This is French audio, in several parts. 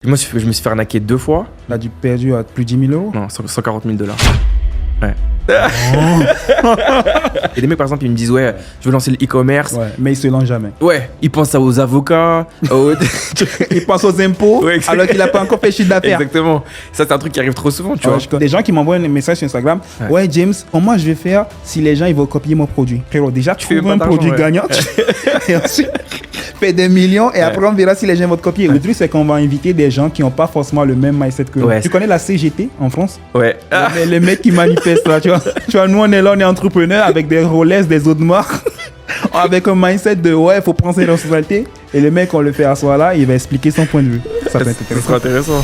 Moi, je me suis fait arnaquer 2 fois. Là, tu as perdu à plus de 10 000 €? Non, 140 000 $. Ouais. Oh. Et des mecs, par exemple, ils me disent, ouais, je veux lancer le e-commerce. Ouais, mais ils se lancent jamais. Ouais, ils pensent aux avocats. Ils pensent aux impôts, Ouais, alors qu'il n'a pas encore fait chiffre d'affaires. Exactement. Ça, c'est un truc qui arrive trop souvent, tu vois. Des gens qui m'envoient un message sur Instagram. Ouais, James, comment je vais faire si les gens ils vont copier mon produit? Frérot, déjà, tu fais un produit gagnant. Et ensuite, fais des millions. Et après, on verra si les gens vont te copier. Le truc, c'est qu'on va inviter des gens qui n'ont pas forcément le même mindset que nous. Tu connais la CGT en France? Ouais. Les mecs qui manifestent là, tu vois. Tu vois, nous, on est là, on est entrepreneurs avec des Rolex, des autres marques. Avec un mindset de ouais, il faut prendre ses responsabilités. Et le mec, on le fait asseoir là, il va expliquer son point de vue. Ça peut être intéressant.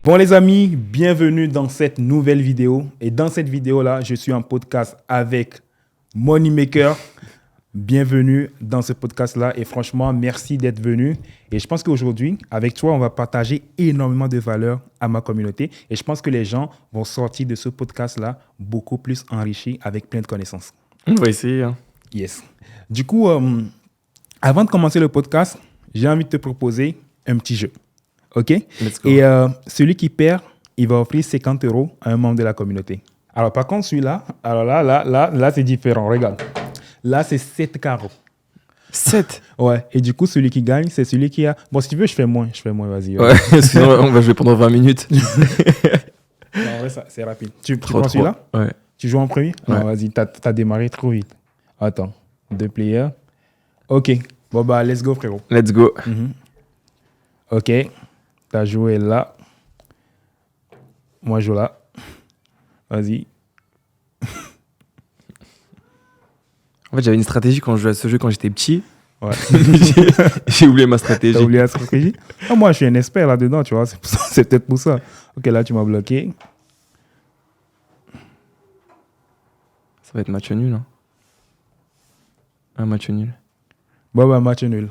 Bon les amis, bienvenue dans cette nouvelle vidéo. Et dans cette vidéo-là, je suis en podcast avec Moneymaker. Bienvenue dans ce podcast-là. Et franchement, merci d'être venu. Et je pense qu'aujourd'hui, avec toi, on va partager énormément de valeur à ma communauté. Et je pense que les gens vont sortir de ce podcast-là beaucoup plus enrichis avec plein de connaissances. On va essayer. Hein. Yes. Du coup, avant de commencer le podcast, j'ai envie de te proposer un petit jeu. OK? Et celui qui perd, il va offrir 50 € à un membre de la communauté. Alors, par contre, celui-là, alors là, c'est différent. Regarde. Là, c'est 7 carreaux. 7? Ouais. Et du coup, celui qui gagne, c'est celui qui a... Bon, si tu veux, je fais moins. Vas-y. Ouais, sinon, on va jouer pendant 20 minutes. Non, en vrai, c'est rapide. Tu prends celui-là? Ouais. Tu joues en premier? Ouais. Non, vas-y, t'as démarré trop vite. Attends. 2 players. OK. Bon, bah, let's go, frérot. Let's go. OK. T'as joué là. Moi, je joue là. Vas-y. En fait, j'avais une stratégie quand je jouais à ce jeu quand j'étais petit. Ouais. J'ai oublié ma stratégie. T'as oublié la stratégie? Moi, je suis un expert là-dedans, tu vois. C'est peut-être pour ça. OK, là, tu m'as bloqué. Ça va être match nul. Hein. Un match nul. Bon, bah, match nul.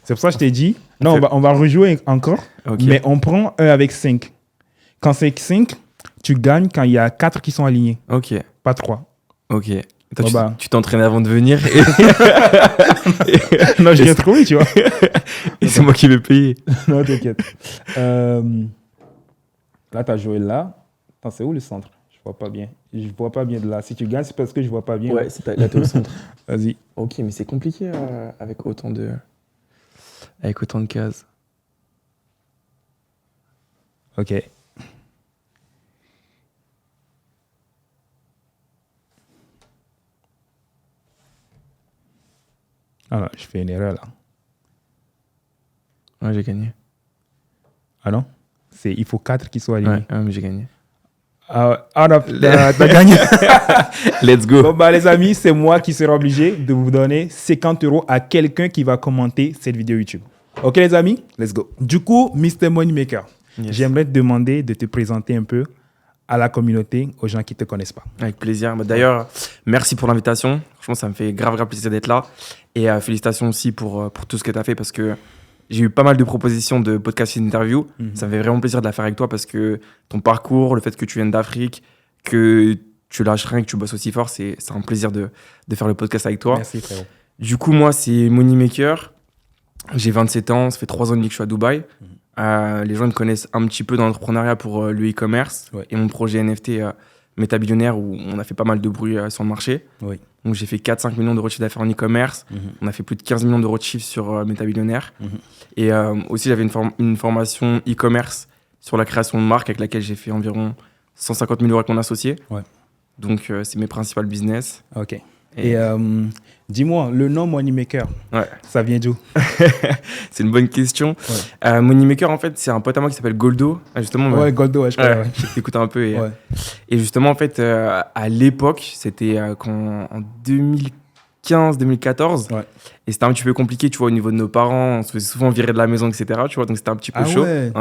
C'est pour ça que je t'ai dit. Non, on va rejouer encore. Okay. Mais on prend 1 avec 5. Quand c'est 5, tu gagnes quand il y a 4 qui sont alignés. OK. Pas 3. OK. Toi, bon, bah. Tu t'entraînes avant de venir. Non, je viens trop vite, tu vois. Et c'est moi qui vais payer. Non, t'inquiète. Là, t'as joué là. Attends, c'est où le centre? Je vois pas bien. Je vois pas bien de là. Si tu gagnes, c'est parce que je vois pas bien. Ouais, là, t'es au centre. Vas-y. OK, mais c'est compliqué avec autant de cases. OK. Ah là, je fais une erreur là. Ouais, j'ai gagné. Ah non? Il faut 4 qui soient alignés. Ouais, mais j'ai gagné. T'as gagné. Let's go. Bon, bah, les amis, c'est moi qui serai obligé de vous donner 50 € à quelqu'un qui va commenter cette vidéo YouTube. OK, les amis? Let's go. Du coup, Mr. Moneymaker, j'aimerais te demander de te présenter un peu à la communauté, aux gens qui ne te connaissent pas. Avec plaisir. D'ailleurs, merci pour l'invitation. Franchement, ça me fait grave plaisir d'être là. Et félicitations aussi pour tout ce que tu as fait parce que j'ai eu pas mal de propositions de podcasts et d'interviews. Ça me fait vraiment plaisir de la faire avec toi parce que ton parcours, le fait que tu viennes d'Afrique, que tu lâches rien, que tu bosses aussi fort, c'est un plaisir de faire le podcast avec toi. Merci, frérot. Du coup, moi, c'est Moneymaker. J'ai 27 ans. Ça fait 3 ans et demi que je suis à Dubaï. Les gens me connaissent un petit peu dans l'entrepreneuriat pour le e-commerce et mon projet NFT Métabillionnaire où on a fait pas mal de bruit sur le marché. Oui. Donc j'ai fait 4-5 millions d'euros de chiffre d'affaires en e-commerce. On a fait plus de 15 millions d'euros de chiffre sur Métabillionnaire. Et aussi j'avais une formation e-commerce sur la création de marque avec laquelle j'ai fait environ 150 000 € avec mon associé. Ouais. Donc c'est mes principaux business. OK. Et dis-moi, le nom Moneymaker, ça vient d'où? C'est une bonne question. Ouais. Moneymaker, en fait, c'est un pote à moi qui s'appelle Goldo. Justement, Goldo, je connais. Je t'écoute un peu. Et justement, en fait, à l'époque, c'était en 2015-2014. Ouais. Et c'était un petit peu compliqué, tu vois, au niveau de nos parents. On se faisait souvent virer de la maison, etc. Tu vois, donc c'était un petit peu chaud. Ouais.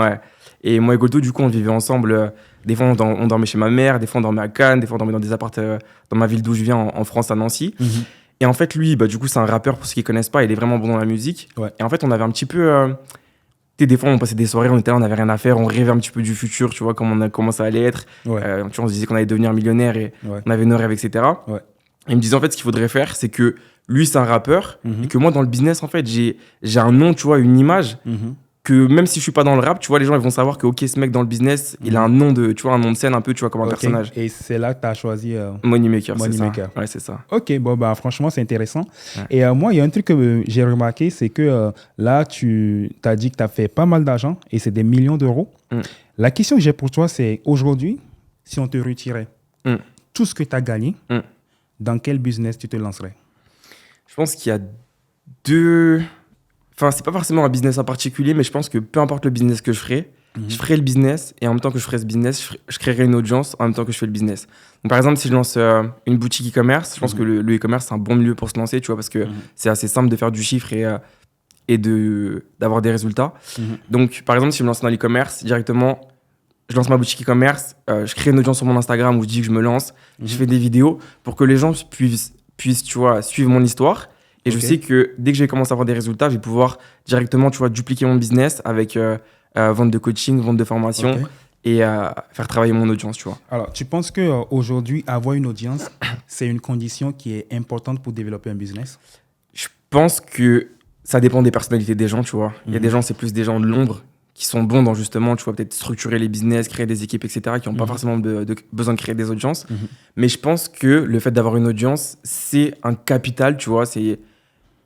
Et moi et Goldo, du coup, on vivait ensemble. Des fois, on dormait chez ma mère, des fois, on dormait à Cannes, des fois, on dormait dans des appartements dans ma ville d'où je viens, en France, à Nancy. Et en fait, lui, du coup, c'est un rappeur, pour ceux qui ne connaissent pas, il est vraiment bon dans la musique. Ouais. Et en fait, on avait un petit peu... des fois, on passait des soirées, on était là, on n'avait rien à faire, on rêvait un petit peu du futur, tu vois, comment ça allait être. Ouais. Tu vois, on se disait qu'on allait devenir millionnaire et on avait nos rêves, etc. Ouais. Et il me disait, en fait, ce qu'il faudrait faire, c'est que lui, c'est un rappeur, et que moi, dans le business, en fait, j'ai un nom, tu vois, une image que même si je suis pas dans le rap, tu vois, les gens ils vont savoir que ok, ce mec dans le business, il a un nom de, tu vois, un nom de scène un peu, tu vois, comme un personnage. Et c'est là que tu as choisi Moneymaker, Money c'est Maker. ça. Ouais, c'est ça. Ok, bon, bah, franchement, c'est intéressant. Ouais. Et moi, il y a un truc que j'ai remarqué, c'est que là, tu as dit que tu as fait pas mal d'argent et c'est des millions d'euros. La question que j'ai pour toi, c'est aujourd'hui, si on te retirait tout ce que tu as gagné, dans quel business tu te lancerais? Je pense qu'il y a deux... Enfin, c'est pas forcément un business en particulier, mais je pense que peu importe le business que je ferai le business et en même temps que je ferai ce business, je créerai une audience en même temps que je fais le business. Donc, par exemple, si je lance une boutique e-commerce, je pense que le e-commerce, c'est un bon milieu pour se lancer, tu vois, parce que c'est assez simple de faire du chiffre et d'avoir des résultats. Donc, par exemple, si je me lance dans l'e-commerce, directement, je lance ma boutique e-commerce, je crée une audience sur mon Instagram où je dis que je me lance, je fais des vidéos pour que les gens puissent tu vois, suivre mon histoire. Et je sais que dès que je vais commencer à avoir des résultats, je vais pouvoir directement, tu vois, dupliquer mon business avec vente de coaching, vente de formation et faire travailler mon audience, tu vois. Alors, tu penses qu'aujourd'hui, avoir une audience, c'est une condition qui est importante pour développer un business? Je pense que ça dépend des personnalités des gens, tu vois. Il y a des gens, c'est plus des gens de l'ombre qui sont bons dans justement, tu vois, peut-être structurer les business, créer des équipes, etc., qui n'ont pas forcément besoin de créer des audiences. Mais je pense que le fait d'avoir une audience, c'est un capital, tu vois, c'est...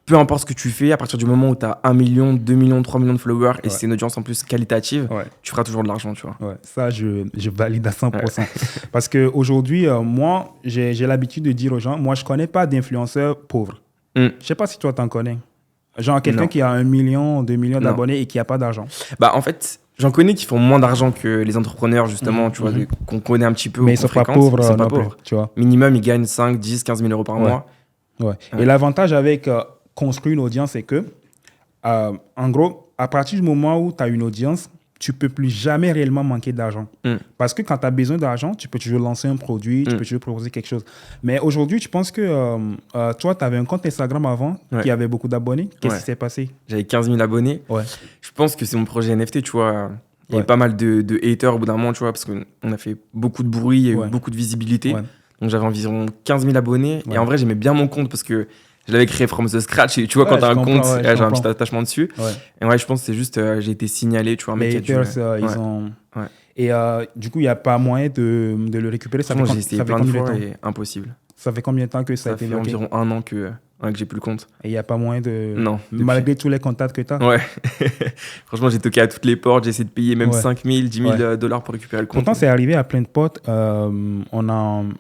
Peu importe ce que tu fais, à partir du moment où tu as 1 million, 2 millions, 3 millions de followers et c'est une audience en plus qualitative, tu feras toujours de l'argent, tu vois. Ouais, ça, je valide à 100%. Parce qu'aujourd'hui, moi, j'ai l'habitude de dire aux gens, moi, je ne connais pas d'influenceurs pauvres. Je ne sais pas si toi, tu en connais. Genre quelqu'un qui a 1 million, 2 millions d'abonnés et qui n'a pas d'argent. Bah, en fait, j'en connais qui font moins d'argent que les entrepreneurs, justement, tu vois, qu'on connaît un petit peu. Mais ils ne sont pas pauvres. Ils sont pas pauvres, tu vois. Minimum, ils gagnent 5, 10, 15 000 euros par mois. Ouais. Et l'avantage avec... construire une audience, c'est que, en gros, à partir du moment où tu as une audience, tu ne peux plus jamais réellement manquer d'argent. Parce que quand tu as besoin d'argent, tu peux toujours lancer un produit, tu peux toujours proposer quelque chose. Mais aujourd'hui, tu penses que toi, tu avais un compte Instagram avant qui avait beaucoup d'abonnés. Qu'est-ce qui s'est passé? J'avais 15 000 abonnés. Je pense que c'est mon projet NFT, tu vois. Il y avait pas mal de haters au bout d'un moment, tu vois, parce qu'on a fait beaucoup de bruit, il y a eu beaucoup de visibilité. Donc, j'avais environ 15 000 abonnés. Et en vrai, j'aimais bien mon compte parce que je l'avais créé from the scratch. Et tu vois, quand tu as un compte, j'ai un petit attachement dessus. Et je pense que c'est juste, j'ai été signalé, tu vois, un mec qui a dû... ils ont... Et du coup, il n'y a pas moyen de le récupérer. J'ai essayé plein de fois et impossible. Ça fait combien de temps que ça a été bloqué? Ça fait environ 1 an que j'ai plus le compte. Et il n'y a pas moyen de... Non. Malgré tous les contacts que tu as? Ouais. Franchement, j'ai toqué à toutes les portes. J'ai essayé de payer même 5 000, 10 000 dollars pour récupérer le compte. Pourtant, c'est arrivé à plein de potes. En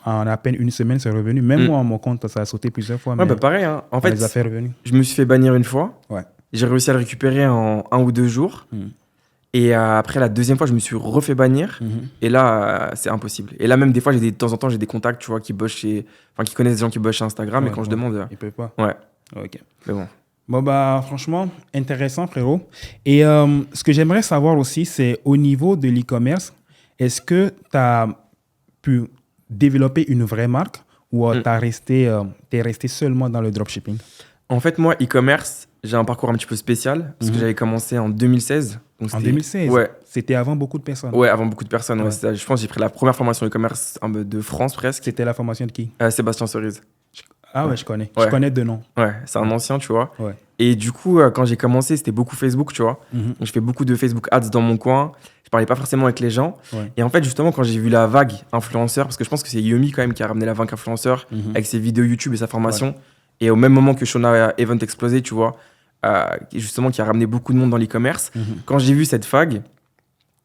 à peine une semaine, c'est revenu. Même moi, mon compte, ça a sauté plusieurs fois. Ouais, bah pareil. Hein. En fait, les a fait revenir. Je me suis fait bannir une fois. J'ai réussi à le récupérer en 1 ou 2 jours. Et après, la deuxième fois, je me suis refait bannir. Et là, c'est impossible. Et là, même des fois, de temps en temps, j'ai des contacts, tu vois, qui connaissent des gens qui bossent chez Instagram. Et quand je demande... Ils peuvent pas. Ouais. Ok. Mais bon. Bon, bah, franchement, intéressant, frérot. Et ce que j'aimerais savoir aussi, c'est au niveau de l'e-commerce, est-ce que tu as pu développer une vraie marque ou t'es resté seulement dans le dropshipping? En fait, moi, e-commerce, j'ai un parcours un petit peu spécial parce que j'avais commencé en 2016. Donc en 2016? Ouais. C'était avant beaucoup de personnes? Ouais, avant beaucoup de personnes. Ouais. Je pense que j'ai pris la première formation e-commerce de France presque. C'était la formation de qui? Sébastien Cerise. Ah ouais, je connais. Je connais de nom. Ouais, c'est un ancien, tu vois. Et du coup, quand j'ai commencé, c'était beaucoup Facebook, tu vois. Donc, je fais beaucoup de Facebook Ads dans mon coin. Je parlais pas forcément avec les gens. Et en fait, justement, quand j'ai vu la vague influenceur, parce que je pense que c'est Yomi quand même qui a ramené la vague influenceur avec ses vidéos YouTube et sa formation. Et au même moment que Shona Event explosé, tu vois, justement, qui a ramené beaucoup de monde dans l'e-commerce. Quand j'ai vu cette vague,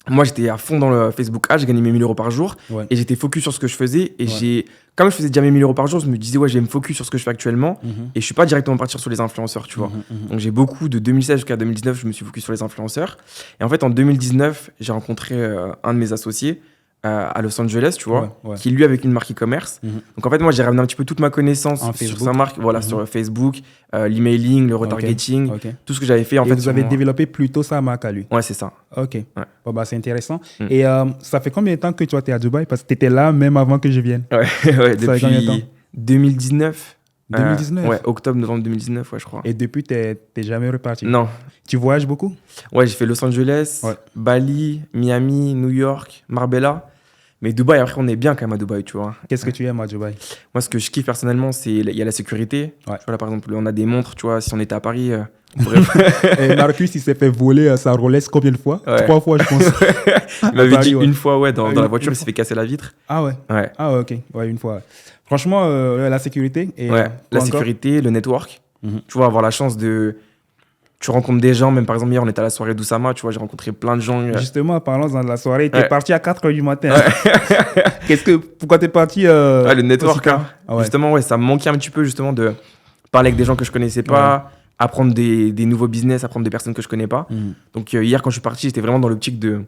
moi, j'étais à fond dans le Facebook Ads, j'ai gagné mes 1 000 euros par jour. Et j'étais focus sur ce que je faisais. Et comme je faisais déjà mes 1 000 euros par jour, je me disais, ouais, je vais me focus sur ce que je fais actuellement. Et je suis pas directement partir sur les influenceurs, tu vois. Donc, j'ai beaucoup de 2016 jusqu'à 2019, je me suis focus sur les influenceurs. Et en fait, en 2019, j'ai rencontré un de mes associés à Los Angeles, tu vois, qui lui avec une marque e-commerce. Donc en fait, moi, j'ai ramené un petit peu toute ma connaissance sur sa marque, voilà, sur Facebook, l'emailing, le retargeting, tout ce que j'avais fait. En fait, vous avez développé plutôt sa marque à lui? Ouais, c'est ça. Ok. Bon, bah, c'est intéressant. Et ça fait combien de temps que toi, tu es à Dubaï? Parce que tu étais là même avant que je vienne. Ouais, depuis 2019. 2019? Ouais, octobre, novembre 2019, ouais, je crois. Et depuis, t'es jamais reparti? Non. Tu voyages beaucoup? Ouais, j'ai fait Los Angeles, Bali, Miami, New York, Marbella. Mais Dubaï, après, on est bien quand même à Dubaï, tu vois. Qu'est-ce que tu aimes à Dubaï? Moi, ce que je kiffe personnellement, c'est il y a la sécurité. Tu vois, là, par exemple, on a des montres, tu vois. Si on était à Paris, Bref. Et Marcus, il s'est fait voler sa Rolex combien de fois? 3 fois, je pense. Il m'avait dit une fois, dans la voiture, il s'est fait casser la vitre. Ah ouais? Ouais. Ah ouais, ok. Ouais, une fois. Ouais. Franchement, la sécurité. Et, la sécurité, le network. Tu vois, avoir la chance de... Tu rencontres des gens, même par exemple, hier, on était à la soirée d'Oussama, tu vois, j'ai rencontré plein de gens. Justement, parlons de la soirée, t'es parti à 4h du matin. Ouais. Pourquoi t'es parti le network, justement, ça me manquait un petit peu, justement, de parler avec des gens que je connaissais pas, apprendre des nouveaux business, apprendre des personnes que je connais pas. Donc, hier, quand je suis parti, j'étais vraiment dans l'optique de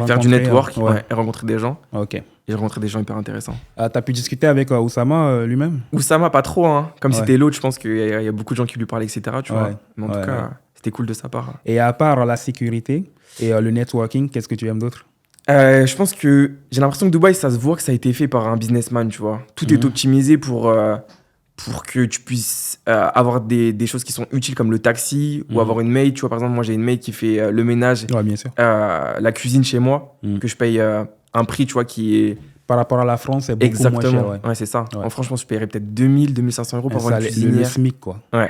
faire du network et rencontrer des gens. Ok. Et j'ai rencontré des gens hyper intéressants. T'as pu discuter avec Oussama lui-même? Oussama, pas trop, hein. Comme c'était l'autre, je pense qu'il y a beaucoup de gens qui lui parlaient, etc. Tu vois. Mais en tout cas, c'était cool de sa part. Et à part la sécurité et le networking, qu'est-ce que tu aimes d'autre? Je pense que j'ai l'impression que Dubaï, ça se voit que ça a été fait par un businessman, tu vois. Tout est optimisé pour que tu puisses avoir des choses qui sont utiles comme le taxi ou avoir une maid. Tu vois, par exemple, moi, j'ai une maid qui fait le ménage, bien sûr. la cuisine chez moi, que je paye un prix, tu vois, qui est... Par rapport à la France, c'est beaucoup moins cher. Exactement, ouais, c'est ça. En franchement, je paierais peut-être 2000, 2500 euros pour avoir une cuisinière. Le SMIC, quoi. Ouais.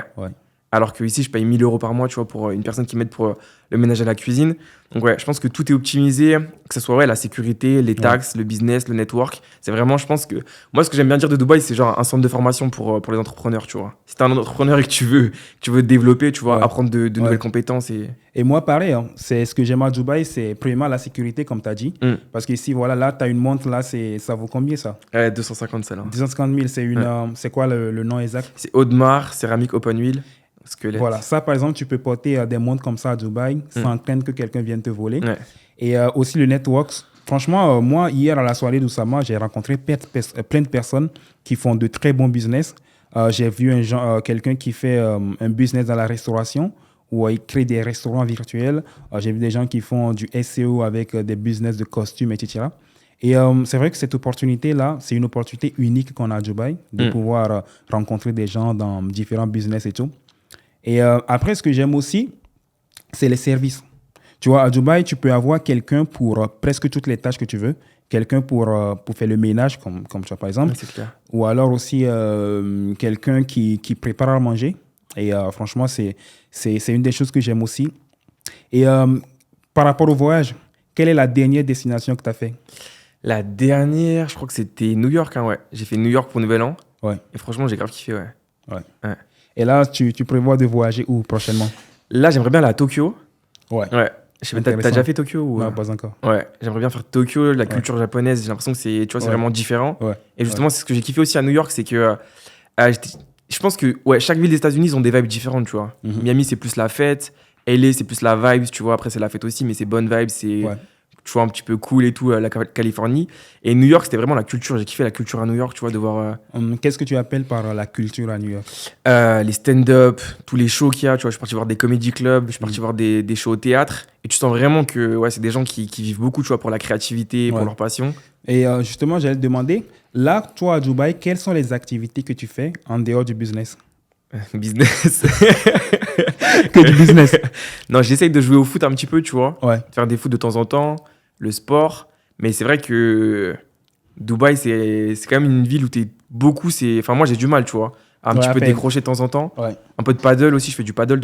Alors que ici, je paye 1000 euros par mois, tu vois, pour une personne qui m'aide pour le ménage à la cuisine. Donc ouais, je pense que tout est optimisé, que ce soit la sécurité, les taxes, le business, le network. C'est vraiment, je pense que... Moi, ce que j'aime bien dire de Dubaï, c'est genre un centre de formation pour les entrepreneurs, tu vois. Si t'es un entrepreneur et que tu veux te développer, tu vois, apprendre de nouvelles compétences. Et moi, pareil, hein, c'est ce que j'aime à Dubaï, c'est premièrement la sécurité, comme tu as dit. Parce que ici, voilà, là, tu as une montre, là, ça vaut combien, ça? 250, celle-là. 250 000, c'est c'est quoi le nom exact? C'est Audemars, céramique open wheel. Squelette. Voilà, ça par exemple, tu peux porter des montres comme ça à Dubaï sans craindre que quelqu'un vienne te voler. Et aussi le network. Franchement, moi, hier à la soirée d'Oussama, j'ai rencontré plein de personnes qui font de très bons business. J'ai vu quelqu'un qui fait un business dans la restauration où il crée des restaurants virtuels. J'ai vu des gens qui font du SEO avec des business de costumes, etc. Et c'est vrai que cette opportunité-là, c'est une opportunité unique qu'on a à Dubaï, de pouvoir rencontrer des gens dans différents business et tout. Et après, ce que j'aime aussi, c'est les services. Tu vois, à Dubaï, tu peux avoir quelqu'un pour presque toutes les tâches que tu veux. Quelqu'un pour faire le ménage, comme tu vois, par exemple. C'est clair. Ou alors aussi quelqu'un qui prépare à manger. Et franchement, c'est une des choses que j'aime aussi. Et par rapport au voyage, quelle est la dernière destination que tu as fait? La dernière, je crois que c'était New York. Hein, ouais. J'ai fait New York pour Nouvel An. Ouais. Et franchement, j'ai grave kiffé. Ouais. Et là, tu prévois de voyager où prochainement? Là, j'aimerais bien aller à Tokyo. Ouais. Je sais pas, t'as déjà fait Tokyo ou... Non, pas encore. Ouais, j'aimerais bien faire Tokyo, la culture japonaise. J'ai l'impression que c'est, tu vois, c'est vraiment différent. Et justement, c'est ce que j'ai kiffé aussi à New York, c'est que je pense que chaque ville des États-Unis, ils ont des vibes différentes, tu vois. Miami, c'est plus la fête. LA, c'est plus la vibe, tu vois. Après, c'est la fête aussi, mais c'est bonne vibe, c'est... Tu vois, un petit peu cool et tout, la Californie. Et New York, c'était vraiment la culture. J'ai kiffé la culture à New York, tu vois, de voir... Qu'est-ce que tu appelles par la culture à New York? Les stand-up, tous les shows qu'il y a, tu vois. Je suis parti voir des comedy clubs, je suis parti voir des shows au théâtre. Et tu sens vraiment que c'est des gens qui vivent beaucoup, tu vois, pour la créativité, pour leur passion. Et justement, j'allais te demander, là, toi, à Dubaï, quelles sont les activités que tu fais en dehors du business? Business. Que du business. Non, j'essaye de jouer au foot un petit peu, tu vois. Faire des foot de temps en temps, le sport. Mais c'est vrai que Dubaï, c'est quand même une ville où t'es beaucoup... Enfin, moi, j'ai du mal, tu vois, à un petit peu décrocher de temps en temps. Un peu de paddle aussi, je fais du paddle.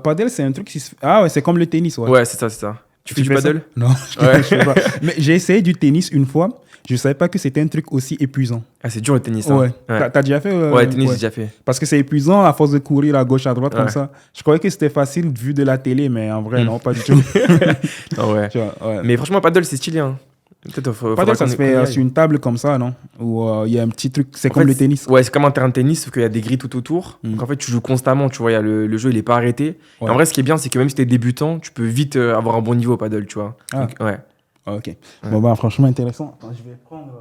Paddle, c'est un truc qui se fait... Ah ouais, c'est comme le tennis, Ouais, c'est ça. Tu fais du paddle? Non, je fais pas. Mais j'ai essayé du tennis une fois. Je ne savais pas que c'était un truc aussi épuisant. Ah, c'est dur le tennis. Ouais. T'as déjà fait Ouais, le tennis, j'ai déjà fait. Parce que c'est épuisant à force de courir à gauche, à droite comme ça. Je croyais que c'était facile vu de la télé, mais en vrai, non, pas du tout. Ouais. Mais franchement, paddle, c'est stylé. Hein. Paddle, ça se fait sur une table comme ça, non? Où il y a un petit truc, c'est comme le tennis. Ouais, c'est comme un terrain de tennis, sauf qu'il y a des grilles tout autour. Donc en fait, tu joues constamment, tu vois, le jeu, il n'est pas arrêté. Et en vrai, ce qui est bien, c'est que même si tu es débutant, tu peux vite avoir un bon niveau au paddle, tu vois. Donc, ok. Bon, bah, franchement, intéressant. Attends, je vais prendre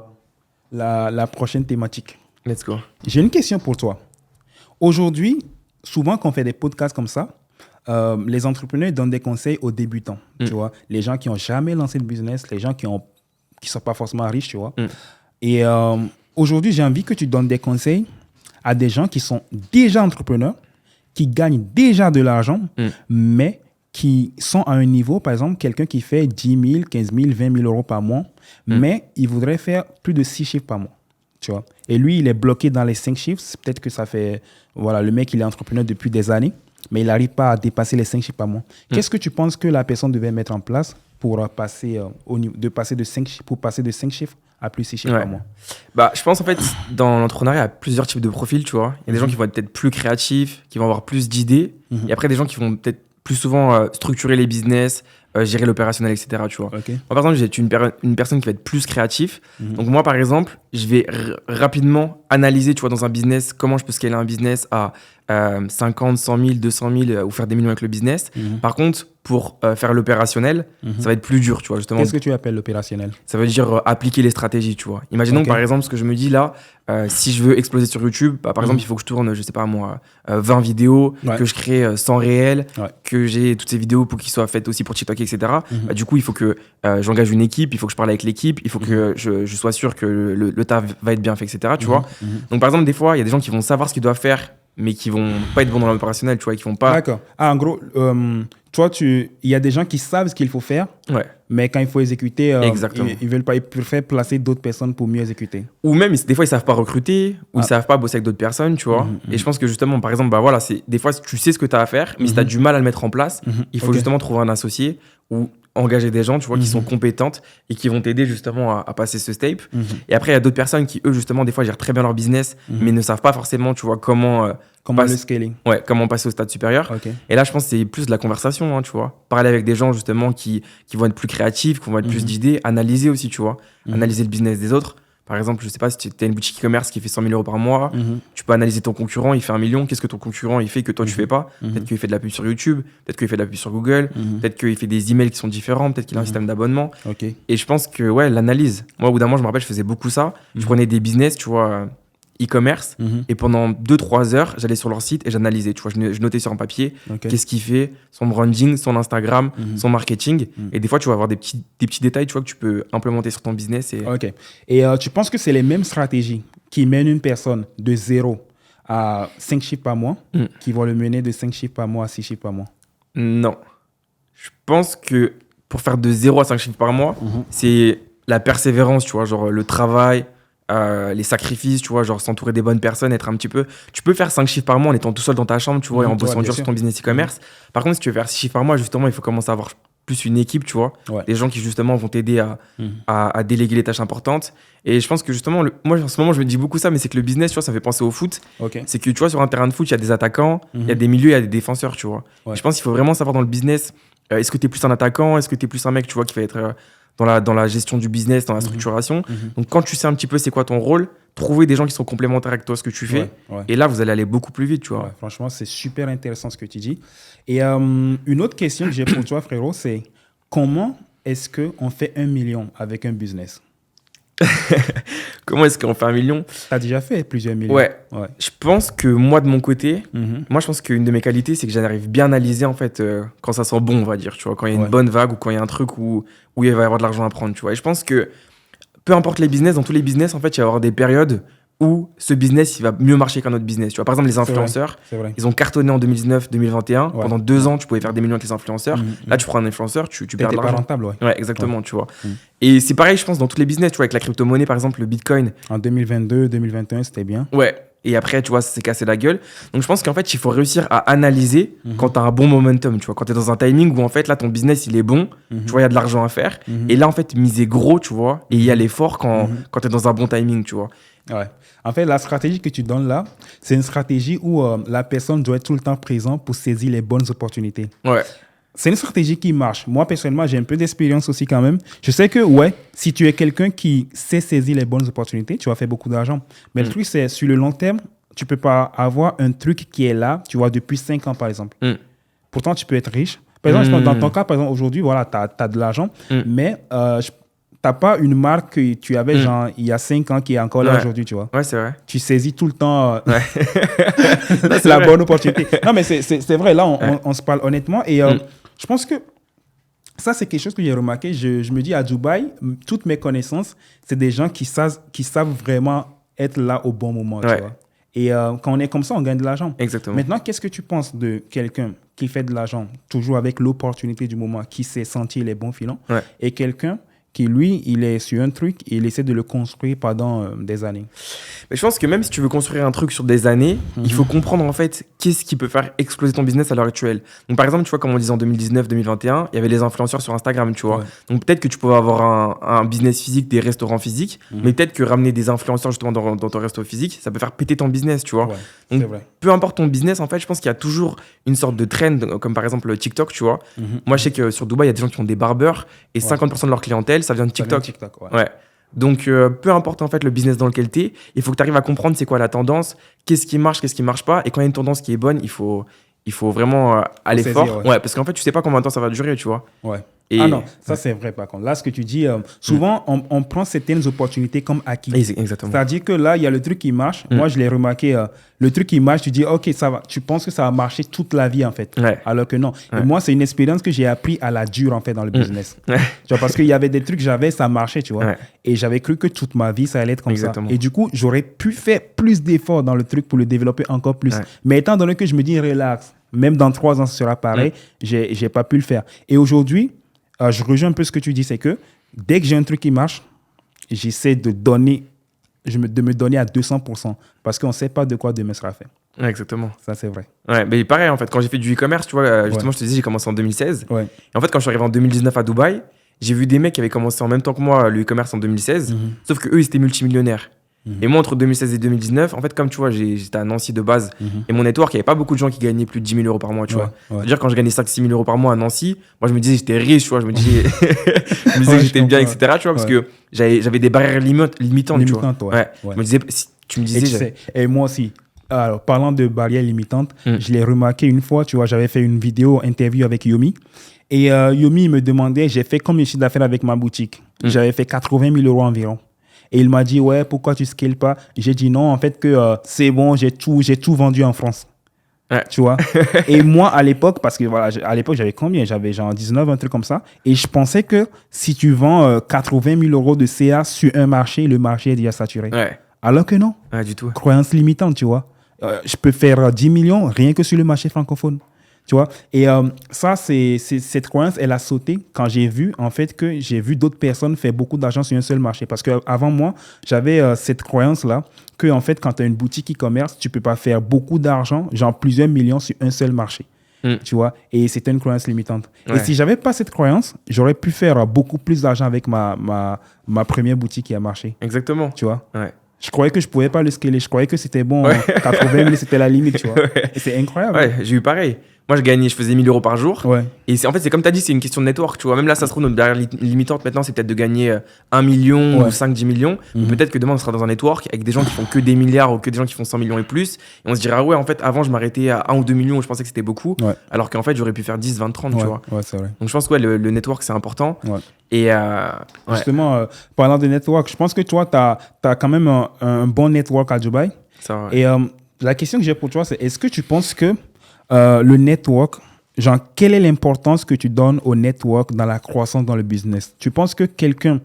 la prochaine thématique. Let's go. J'ai une question pour toi. Aujourd'hui, souvent, quand on fait des podcasts comme ça, les entrepreneurs donnent des conseils aux débutants, tu vois. Les gens qui n'ont jamais lancé de business, les gens qui ne sont pas forcément riches, tu vois. Et aujourd'hui, j'ai envie que tu donnes des conseils à des gens qui sont déjà entrepreneurs, qui gagnent déjà de l'argent, mais qui sont à un niveau, par exemple, quelqu'un qui fait 10 000, 15 000, 20 000 euros par mois, mais il voudrait faire plus de 6 chiffres par mois, tu vois. Et lui, il est bloqué dans les 5 chiffres. Peut-être que ça fait... Voilà, le mec, il est entrepreneur depuis des années. mais il n'arrive pas à dépasser les 5 chiffres par mois. Qu'est-ce que tu penses que la personne devait mettre en place pour passer de 5 chiffres à plus 6 chiffres par mois? Bah, je pense en fait, dans l'entrepreneuriat, il y a plusieurs types de profils, tu vois. Il y a des gens qui vont être peut-être plus créatifs, qui vont avoir plus d'idées. Et après, des gens qui vont peut-être plus souvent structurer les business, gérer l'opérationnel, etc. Tu vois. Okay. Moi, par exemple, j'ai une personne qui va être plus créative. Donc moi, par exemple, je vais rapidement analyser, tu vois, dans un business, comment je peux scaler un business à 50, 100 000, 200 000 ou faire des millions avec le business. Par contre, pour faire l'opérationnel, ça va être plus dur, tu vois, justement. Qu'est-ce que tu appelles l'opérationnel? Ça veut dire appliquer les stratégies, tu vois. Imaginons par exemple ce que je me dis là, si je veux exploser sur YouTube, bah, par exemple, il faut que je tourne, je sais pas moi, 20 vidéos, que je crée 100 réels, que j'ai toutes ces vidéos pour qu'ils soient faites aussi pour TikTok, etc. Bah, du coup, il faut que j'engage une équipe, il faut que je parle avec l'équipe, il faut que je sois sûr que le taf va être bien fait, etc. Tu vois. Donc par exemple, des fois, il y a des gens qui vont savoir ce qu'ils doivent faire, mais qui vont pas être bons dans l'opérationnel, tu vois, qui vont pas... D'accord. Ah, en gros, toi, il y a des gens qui savent ce qu'il faut faire, mais quand il faut exécuter, ils veulent pas, ils préfèrent placer d'autres personnes pour mieux exécuter. Ou même, des fois, ils savent pas recruter, ou ils savent pas bosser avec d'autres personnes, tu vois. Et je pense que justement, par exemple, bah voilà, des fois, tu sais ce que tu as à faire, mais si tu as du mal à le mettre en place, il faut justement trouver un associé ou engager des gens, tu vois, qui sont compétentes et qui vont t'aider justement à passer ce step. Et après, il y a d'autres personnes qui, eux, justement, des fois, gèrent très bien leur business, mais ne savent pas forcément, tu vois, comment le scaling. Ouais, comment passer au stade supérieur. Et là, je pense que c'est plus de la conversation, hein, tu vois. Parler avec des gens, justement, qui vont être plus créatifs, qui vont être plus d'idées, analyser aussi, tu vois. Analyser le business des autres. Par exemple, je sais pas, si tu as une boutique e-commerce qui fait 100 000 euros par mois, tu peux analyser ton concurrent, il fait 1 million. Qu'est-ce que ton concurrent il fait que toi tu fais pas? Peut-être qu'il fait de la pub sur YouTube, peut-être qu'il fait de la pub sur Google, peut-être qu'il fait des emails qui sont différents, peut-être qu'il a un système d'abonnement. Et je pense que l'analyse. Moi, au bout d'un moment, je me rappelle, je faisais beaucoup ça. Je prenais des business, tu vois, e-commerce, et pendant 2-3 heures, j'allais sur leur site et j'analysais. Tu vois, je notais sur un papier qu'est-ce qu'il fait, son branding, son Instagram, son marketing. Et des fois, tu vas avoir des petits détails, tu vois, que tu peux implémenter sur ton business. Et tu penses que c'est les mêmes stratégies qui mènent une personne de 0 à 5 chiffres par mois qui vont le mener de 5 chiffres par mois à 6 chiffres par mois? Non. Je pense que pour faire de 0 à 5 chiffres par mois, c'est la persévérance, tu vois, genre le travail, les sacrifices, tu vois, genre s'entourer des bonnes personnes, être un petit peu... Tu peux faire 5 chiffres par mois en étant tout seul dans ta chambre, tu vois, et en bossant dur sur ton business e-commerce. Par contre, si tu veux faire 6 chiffres par mois, justement, il faut commencer à avoir plus une équipe, tu vois. Des gens qui, justement, vont t'aider à déléguer les tâches importantes. Et je pense que, justement, moi, en ce moment, je me dis beaucoup ça, mais c'est que le business, tu vois, ça fait penser au foot. C'est que, tu vois, sur un terrain de foot, il y a des attaquants, il y a des milieux, il y a des défenseurs, tu vois. Je pense qu'il faut vraiment savoir dans le business, est-ce que tu es plus un attaquant, est-ce que tu es plus un mec, tu vois, qui va être... dans la gestion du business, dans la structuration. Donc, quand tu sais un petit peu c'est quoi ton rôle, trouver des gens qui sont complémentaires avec toi, ce que tu fais. Et là, vous allez aller beaucoup plus vite, tu vois. Franchement, c'est super intéressant ce que tu dis. Et une autre question que j'ai pour toi, frérot, c'est comment est-ce qu'on fait 1 million avec un business? Comment est-ce qu'on fait 1 million? Tu as déjà fait plusieurs millions. Ouais. Je pense que moi, de mon côté, moi, je pense qu'une de mes qualités, c'est que j'arrive bien à analyser, en fait, quand ça sent bon, on va dire, tu vois, quand il y a une bonne vague ou quand il y a un truc où il va y avoir de l'argent à prendre, tu vois. Et je pense que peu importe les business, dans tous les business, en fait, il va y avoir des périodes où ce business, il va mieux marcher qu'un autre business. Tu vois, par exemple, les influenceurs, ils ont cartonné en 2019-2021. Pendant 2 ans, tu pouvais faire des millions avec les influenceurs. Là, tu prends un influenceur, tu perds de l'argent. Pas rentable, ouais, exactement, tu vois. Et c'est pareil, je pense, dans tous les business, tu vois, avec la crypto-monnaie, par exemple, le Bitcoin. En 2022, 2021, c'était bien. Ouais. Et après, tu vois, ça s'est cassé la gueule. Donc, je pense qu'en fait, il faut réussir à analyser quand tu as un bon momentum, tu vois. Quand tu es dans un timing où, en fait, là, ton business, il est bon, tu vois, il y a de l'argent à faire. Et là, en fait, miser gros, tu vois, et y aller fort quand tu es dans un bon timing, tu vois. Ouais. En fait, la stratégie que tu donnes là, c'est une stratégie où la personne doit être tout le temps présente pour saisir les bonnes opportunités. Ouais. C'est une stratégie qui marche. Moi, personnellement, j'ai un peu d'expérience aussi quand même. Je sais que, si tu es quelqu'un qui sait saisir les bonnes opportunités, tu vas faire beaucoup d'argent. Mais le truc, c'est sur le long terme, tu ne peux pas avoir un truc qui est là, tu vois, depuis 5 ans, par exemple. Pourtant, tu peux être riche. Par exemple, dans ton cas, par exemple, aujourd'hui, voilà, tu as de l'argent, mais tu n'as pas une marque que tu avais genre, il y a 5 ans qui est encore là aujourd'hui, tu vois. Ouais, c'est vrai. Tu saisis tout le temps c'est la bonne opportunité. Non, mais c'est vrai, là, on se parle honnêtement. Et je pense que ça, c'est quelque chose que j'ai remarqué. Je me dis, à Dubaï, toutes mes connaissances, c'est des gens qui savent vraiment être là au bon moment, tu vois. Et quand on est comme ça, on gagne de l'argent. Exactement. Maintenant, qu'est-ce que tu penses de quelqu'un qui fait de l'argent, toujours avec l'opportunité du moment, qui sait sentir les bons filons, et quelqu'un qui, lui, il est sur un truc et il essaie de le construire pendant des années. Mais je pense que même si tu veux construire un truc sur des années, il faut comprendre en fait qu'est-ce qui peut faire exploser ton business à l'heure actuelle. Donc par exemple, tu vois, comme on disait en 2019-2021, il y avait les influenceurs sur Instagram, tu vois. Ouais. Donc peut-être que tu pouvais avoir un business physique, des restaurants physiques, mais peut-être que ramener des influenceurs justement dans ton resto physique, ça peut faire péter ton business, tu vois. Ouais, donc c'est vrai. Peu importe ton business, en fait, je pense qu'il y a toujours une sorte de trend, comme par exemple le TikTok, tu vois. Moi, je sais que sur Dubaï, il y a des gens qui font des barbeurs et 50% de leur clientèle, ça vient de TikTok. Ouais. Donc, peu importe en fait le business dans lequel tu es, il faut que tu arrives à comprendre c'est quoi la tendance, qu'est-ce qui marche pas. Et quand il y a une tendance qui est bonne, il faut vraiment aller fort. Ouais, parce qu'en fait, tu sais pas combien de temps ça va durer, tu vois. Ouais. Ah non, ça c'est vrai par contre. Là, ce que tu dis, souvent on prend certaines opportunités comme acquis. Exactement. C'est-à-dire que là, il y a le truc qui marche. Moi, je l'ai remarqué. Le truc qui marche, tu dis, OK, ça va. Tu penses que ça va marcher toute la vie en fait. Ouais. Alors que non. Et moi, c'est une expérience que j'ai appris à la dure en fait dans le business. Tu vois, parce qu'il y avait des trucs que j'avais, ça marchait, tu vois. Et j'avais cru que toute ma vie, ça allait être comme ça. Et du coup, j'aurais pu faire plus d'efforts dans le truc pour le développer encore plus. Mais étant donné que je me dis, relax, même dans 3 ans, ce sera pareil, j'ai pas pu le faire. Et aujourd'hui, je rejoins un peu ce que tu dis, c'est que dès que j'ai un truc qui marche, j'essaie de me donner à 200% parce qu'on ne sait pas de quoi demain sera fait. Ouais, exactement. Ça, c'est vrai. Ouais, mais pareil, en fait, quand j'ai fait du e-commerce, tu vois, justement, je te disais, j'ai commencé en 2016. Ouais. Et en fait, quand je suis arrivé en 2019 à Dubaï, j'ai vu des mecs qui avaient commencé en même temps que moi le e-commerce en 2016, sauf qu'eux, ils étaient multimillionnaires. Et moi, entre 2016 et 2019, en fait, comme tu vois, j'étais à Nancy de base. Et mon network, il n'y avait pas beaucoup de gens qui gagnaient plus de 10 000 euros par mois, tu vois. C'est-à-dire, quand je gagnais 5-6 000 euros par mois à Nancy, moi, je me disais j'étais riche, tu vois. Je me disais que j'étais bien, etc., tu vois, parce que j'avais des barrières limitantes, tu vois. Je me disais, si tu me disais... Et moi aussi. Alors, parlant de barrières limitantes, je l'ai remarqué une fois, tu vois, j'avais fait une vidéo interview avec Yomi. Et Yomi me demandait, j'ai fait combien de chiffre d'affaires avec ma boutique? J'avais fait 80 000 euros environ. Et il m'a dit, ouais, pourquoi tu ne scales pas? J'ai dit non, en fait, que c'est bon, j'ai tout vendu en France. Ouais. Tu vois? Et moi, à l'époque, parce que voilà, à l'époque, j'avais combien? J'avais genre 19, un truc comme ça. Et je pensais que si tu vends 80 000 euros de CA sur un marché, le marché est déjà saturé. Ouais. Alors que non. Ouais, du tout. Croyance limitante, tu vois. Je peux faire 10 millions rien que sur le marché francophone. Tu vois? Et cette croyance, elle a sauté quand j'ai vu, en fait, que j'ai vu d'autres personnes faire beaucoup d'argent sur un seul marché. Parce qu'avant moi, j'avais cette croyance-là que, en fait, quand tu as une boutique e-commerce, tu ne peux pas faire beaucoup d'argent, genre plusieurs millions sur un seul marché. Tu vois? Et c'était une croyance limitante. Ouais. Et si je n'avais pas cette croyance, j'aurais pu faire beaucoup plus d'argent avec ma première boutique qui a marché. Exactement. Tu vois? Ouais. Je croyais que je ne pouvais pas le scaler. Je croyais que c'était bon. 80 000, c'était la limite, tu vois. Et c'est incroyable. Ouais, j'ai eu pareil. Moi, je faisais 1 000 euros par jour. Ouais. Et en fait, c'est comme tu as dit, c'est une question de network. Tu vois, même là, ça se trouve, notre barrière limitante maintenant, c'est peut-être de gagner 1 million ou 5-10 millions. Peut-être que demain, on sera dans un network avec des gens qui font que des milliards ou que des gens qui font 100 millions et plus. Et on se dira, ouais, en fait, avant, je m'arrêtais à 1 ou 2 millions où je pensais que c'était beaucoup. Ouais. Alors qu'en fait, j'aurais pu faire 10, 20, 30, tu vois. Ouais, c'est vrai. Donc, je pense que le network, c'est important. Ouais. Et justement, parlant de network, je pense que toi, tu as quand même un bon network à Dubaï. Ça va, ouais. Et la question que j'ai pour toi, c'est est-ce que tu penses que le network, genre, quelle est l'importance que tu donnes au network dans la croissance dans le business? Tu penses que quelqu'un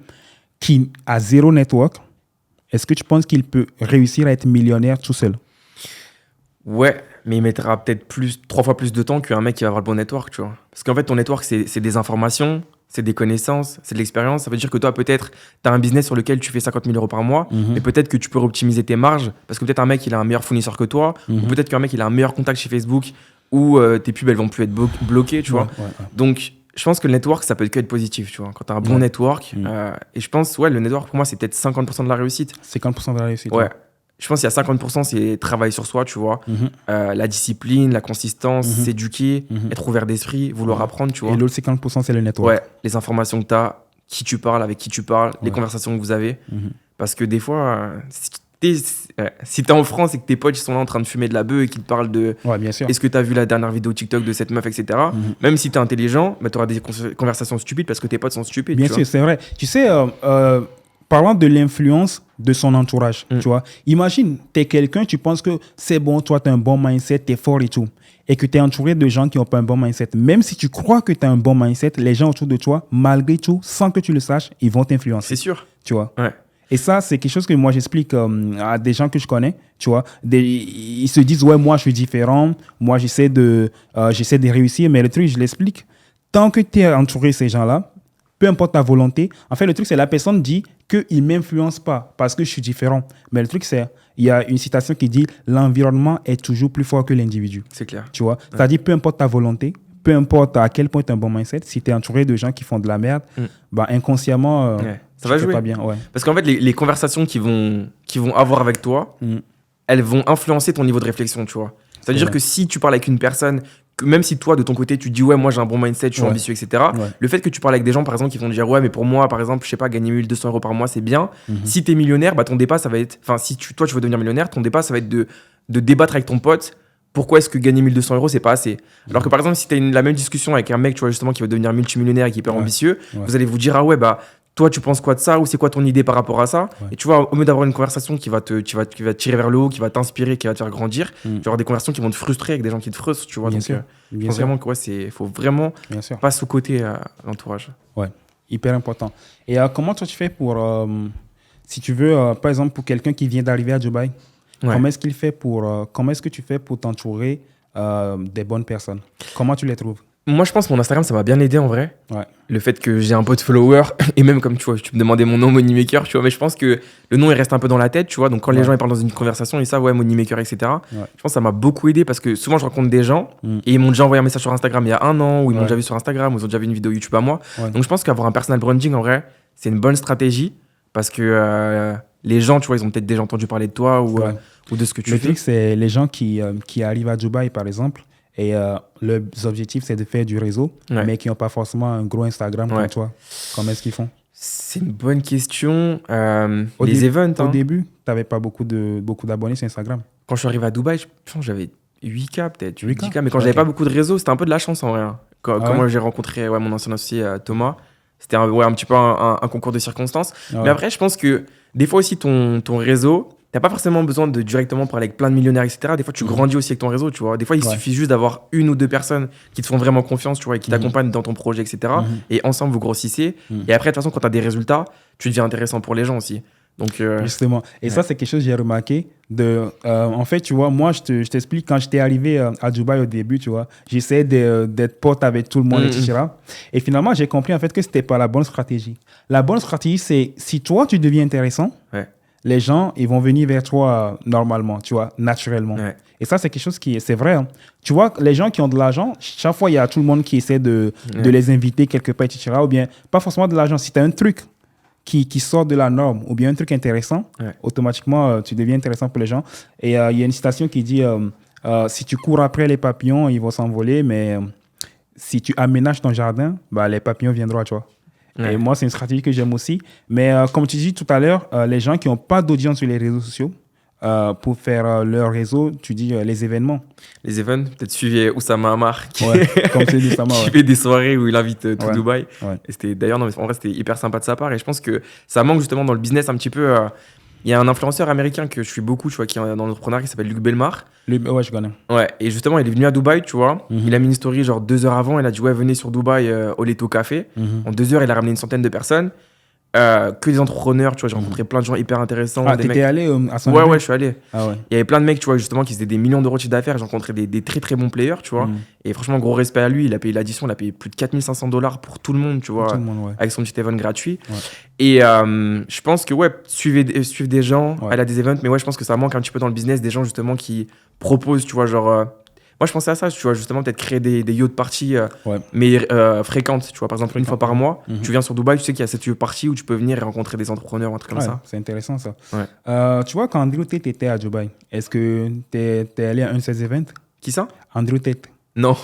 qui a zéro network, est-ce que tu penses qu'il peut réussir à être millionnaire tout seul? Ouais, mais il mettra peut-être 3 fois plus de temps qu'un mec qui va avoir le bon network, tu vois. Parce qu'en fait, ton network, c'est des informations, c'est des connaissances, c'est de l'expérience. Ça veut dire que toi, peut-être, tu as un business sur lequel tu fais 50 000 euros par mois, mais peut-être que tu peux optimiser tes marges, parce que peut-être un mec, il a un meilleur fournisseur que toi, ou peut-être qu'un mec, il a un meilleur contact chez Facebook, ou tes pubs, elles vont plus être bloquées, tu vois. Ouais. Donc, je pense que le network, ça peut que être positif, tu vois. Quand tu as un bon network, et je pense, le network, pour moi, c'est peut-être 50% de la réussite. 50% de la réussite. Ouais. Je pense qu'il y a 50%, c'est travail sur soi, tu vois. La discipline, la consistance, s'éduquer, être ouvert d'esprit, vouloir apprendre, tu vois. Et l'autre 50%, c'est le network. Ouais, les informations que tu as, qui tu parles, avec qui tu parles, les conversations que vous avez. Parce que des fois, si t'es en France et que tes potes ils sont là en train de fumer de la beuh et qu'ils te parlent de est-ce que t'as vu la dernière vidéo TikTok de cette meuf, etc. Même si t'es intelligent, bah, t'auras des conversations stupides parce que tes potes sont stupides. Bien sûr, c'est vrai. Tu sais, parlant de l'influence de son entourage, tu vois, imagine, t'es quelqu'un, tu penses que c'est bon, toi, t'as un bon mindset, t'es fort et tout, et que t'es entouré de gens qui n'ont pas un bon mindset. Même si tu crois que t'as un bon mindset, les gens autour de toi, malgré tout, sans que tu le saches, ils vont t'influencer. C'est sûr. Tu vois. Ouais. Et ça, c'est quelque chose que moi, j'explique à des gens que je connais, tu vois. Ils se disent, ouais, moi, je suis différent, moi, j'essaie de réussir, mais le truc, je l'explique. Tant que tu es entouré de ces gens-là, peu importe ta volonté. En fait, le truc, c'est la personne dit qu'il ne m'influence pas parce que je suis différent. Mais le truc, c'est, il y a une citation qui dit « L'environnement est toujours plus fort que l'individu ». C'est clair. Tu vois, c'est-à-dire peu importe ta volonté, peu importe à quel point tu as un bon mindset, si tu es entouré de gens qui font de la merde, bah, inconsciemment, ça va jouer. Pas bien. Ouais. Parce qu'en fait, les conversations qu'ils vont avoir avec toi, elles vont influencer ton niveau de réflexion, tu vois. C'est-à-dire que si tu parles avec une personne, même si toi, de ton côté, tu dis ouais, moi j'ai un bon mindset, je suis ambitieux, etc. Le fait que tu parles avec des gens, par exemple, qui vont te dire ouais, mais pour moi, par exemple, je sais pas, gagner 1200 euros par mois, c'est bien. Si tu es millionnaire, bah, ton débat, ça va être. Enfin, si toi, tu veux devenir millionnaire, ton débat, ça va être de débattre avec ton pote. Pourquoi est-ce que gagner 1200 euros, c'est pas assez? Alors que par exemple, si tu as la même discussion avec un mec, tu vois, justement, qui veut devenir multimillionnaire et qui est hyper ambitieux, vous allez vous dire ah ouais, bah. Toi, tu penses quoi de ça ou c'est quoi ton idée par rapport à ça? Et tu vois, au lieu d'avoir une conversation qui va te tirer vers le haut, qui va t'inspirer, qui va te faire grandir, tu vas avoir des conversations qui vont te frustrer avec des gens qui te frustrent, tu vois. Bien Donc, sûr. je pense vraiment qu'il faut vraiment pas sous-coter l'entourage. Ouais, hyper important. Et comment toi tu fais pour, si tu veux, par exemple, pour quelqu'un qui vient d'arriver à Dubaï, comment est-ce que tu fais pour t'entourer des bonnes personnes? Comment tu les trouves? Moi, je pense que mon Instagram, ça m'a bien aidé en vrai. Ouais. Le fait que j'ai un peu de followers, et même comme tu vois, tu me demandais mon nom, Moneymaker, tu vois, mais je pense que le nom, il reste un peu dans la tête, tu vois. Donc, quand les gens ils parlent dans une conversation, ils savent, ouais, Moneymaker, etc. Je pense que ça m'a beaucoup aidé parce que souvent, je rencontre des gens et ils m'ont déjà envoyé un message sur Instagram il y a 1 an, ou ils m'ont déjà vu sur Instagram, ou ils ont déjà vu une vidéo YouTube à moi. Donc, je pense qu'avoir un personal branding, en vrai, c'est une bonne stratégie parce que les gens, tu vois, ils ont peut-être déjà entendu parler de toi ou de ce que tu fais. Le truc, c'est les gens qui arrivent à Dubaï, par exemple. Et leurs objectifs, c'est de faire du réseau, mais qui n'ont pas forcément un gros Instagram comme toi. Comment est-ce qu'ils font? C'est une bonne question. Les events. Au début, tu n'avais pas beaucoup d'abonnés sur Instagram. Quand je suis arrivé à Dubaï, je pense que j'avais 8K peut-être. 8K, mais quand j'avais pas beaucoup de réseau, c'était un peu de la chance en vrai. Quand moi j'ai rencontré mon ancien associé Thomas, c'était un petit peu un concours de circonstances. Mais après, je pense que des fois aussi, ton réseau, t'as pas forcément besoin de directement parler avec plein de millionnaires, etc. Des fois, tu grandis aussi avec ton réseau, tu vois. Des fois, il suffit juste d'avoir 1 ou 2 personnes qui te font vraiment confiance, tu vois, et qui t'accompagnent dans ton projet, etc. Et ensemble, vous grossissez. Et après, de toute façon, quand tu as des résultats, tu deviens intéressant pour les gens aussi. Donc, justement. Et ça, c'est quelque chose que j'ai remarqué. En fait, tu vois, moi, je t'explique, quand j'étais arrivé à Dubaï au début, tu vois, j'essayais d'être pote avec tout le monde, etc. Et finalement, j'ai compris en fait que c'était pas la bonne stratégie. La bonne stratégie, c'est si toi, tu deviens intéressant, les gens, ils vont venir vers toi normalement, tu vois, naturellement. Et ça, c'est quelque chose c'est vrai. Hein. Tu vois, les gens qui ont de l'argent, chaque fois, il y a tout le monde qui essaie de les inviter quelque part, etc. Ou bien, pas forcément de l'argent. Si tu as un truc qui sort de la norme ou bien un truc intéressant, automatiquement, tu deviens intéressant pour les gens. Et il y a une citation qui dit si tu cours après les papillons, ils vont s'envoler, mais si tu aménages ton jardin, bah, les papillons viendront, tu vois. Et moi, c'est une stratégie que j'aime aussi. Mais comme tu dis tout à l'heure, les gens qui n'ont pas d'audience sur les réseaux sociaux, pour faire leur réseau, tu dis les événements. Les événements, peut-être suivez Oussama Ammar qui, comme tu dis, Oussama, qui fait des soirées où il invite tout Dubaï. Et c'était d'ailleurs, non, mais en vrai, c'était hyper sympa de sa part. Et je pense que ça manque justement dans le business un petit peu. Il y a un influenceur américain que je suis beaucoup, tu vois, qui est dans l'entrepreneuriat, qui s'appelle Luc Belmar. Ouais, je connais. Ouais, et justement, il est venu à Dubaï, tu vois. Il a mis une story genre 2 heures avant. Il a dit, ouais, venez sur Dubaï au Leto Café. En 2 heures, il a ramené une centaine de personnes. Que des entrepreneurs, tu vois, j'ai rencontré plein de gens hyper intéressants. Ah, t'étais allé à San Ouais, je suis allé. Ah ouais. Il y avait plein de mecs, tu vois, justement, qui faisaient des millions d'euros de chiffre d'affaires. J'ai rencontré des très très bons players, tu vois. Et franchement, gros respect à lui. Il a payé l'addition, il a payé plus de 4500 $ pour tout le monde, tu vois, avec son petit event gratuit. Et je pense que, suivez des gens, aller à des events, mais je pense que ça manque un petit peu dans le business, des gens justement qui proposent, tu vois, genre. Moi, je pensais à ça, tu vois, justement, peut-être créer des yacht parties, mais fréquentes, tu vois. Par exemple, 1 fois par mois, tu viens sur Dubaï, tu sais qu'il y a cette yacht party où tu peux venir et rencontrer des entrepreneurs, un truc comme ça. C'est intéressant, ça. Tu vois, quand Andrew Tate était à Dubaï, est-ce que t'es allé à un de ces events? Qui ça? Andrew Tate. Non,